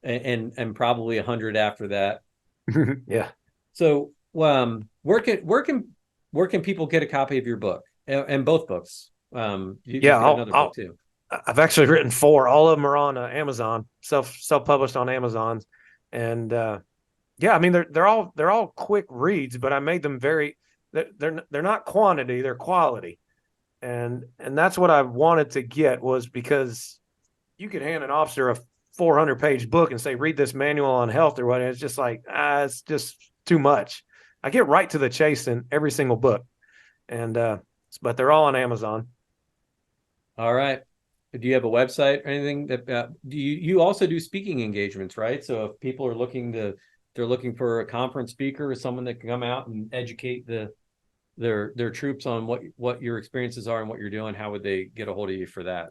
and probably 100 after that.
Yeah.
So, where can people get a copy of your book and both books? You've got another book too.
I've actually written 4. All of them are on Amazon, self-published on Amazon. And yeah, I mean, they're all quick reads, but I made them they're not quantity, they're quality. And that's what I wanted to get, was because you could hand an officer a 400-page book and say, read this manual on health or what. It's just like, it's just too much. I get right to the chase in every single book. And but they're all on Amazon.
All right. Do you have a website or anything that you also do speaking engagements, right? So if people are they're looking for a conference speaker or someone that can come out and educate the their troops on what your experiences are and what you're doing, how would they get a hold of you for that?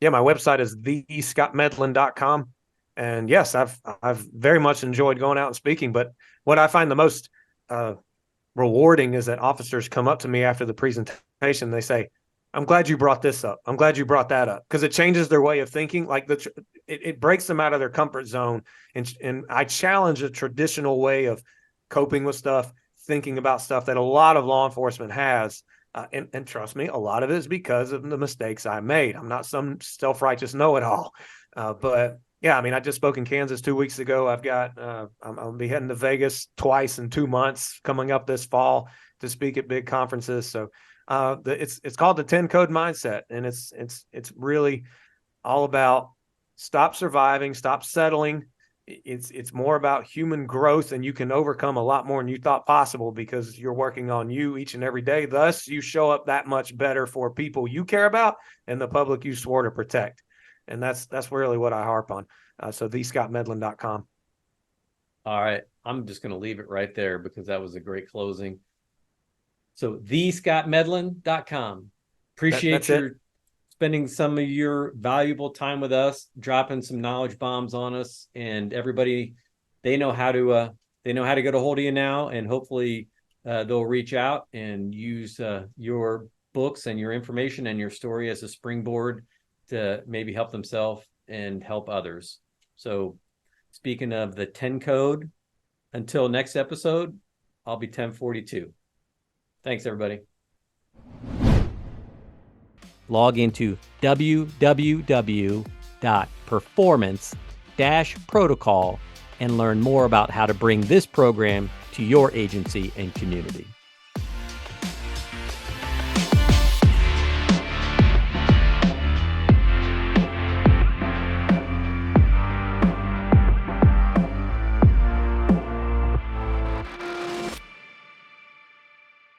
Yeah, my website is thescottmedlin.com. And yes, I've very much enjoyed going out and speaking. But what I find the most rewarding is that officers come up to me after the presentation. They say, "I'm glad you brought this up. I'm glad you brought that up," because it changes their way of thinking. Like it breaks them out of their comfort zone. And I challenge a traditional way of coping with stuff, thinking about stuff that a lot of law enforcement has. And trust me, a lot of it is because of the mistakes I made. I'm not some self-righteous know-it-all. But yeah, I mean, I just spoke in Kansas 2 weeks ago. I'll be heading to Vegas twice in 2 months coming up this fall to speak at big conferences. So it's called the 10 Code Mindset. And it's really all about stop surviving, stop settling. It's more about human growth, and you can overcome a lot more than you thought possible because you're working on you each and every day. Thus, you show up that much better for people you care about and the public you swore to protect. And that's really what I harp on. So thescottmedlin.com.
All right. I'm just going to leave it right there because that was a great closing. So thescottmedlin.com. Appreciate your spending some of your valuable time with us, dropping some knowledge bombs on us, and everybody, they know how to get a hold of you now, and hopefully they'll reach out and use your books and your information and your story as a springboard to maybe help themselves and help others. So speaking of the 10 code, until next episode, I'll be 1042. Thanks, everybody. Log into www.performance-protocol and learn more about how to bring this program to your agency and community.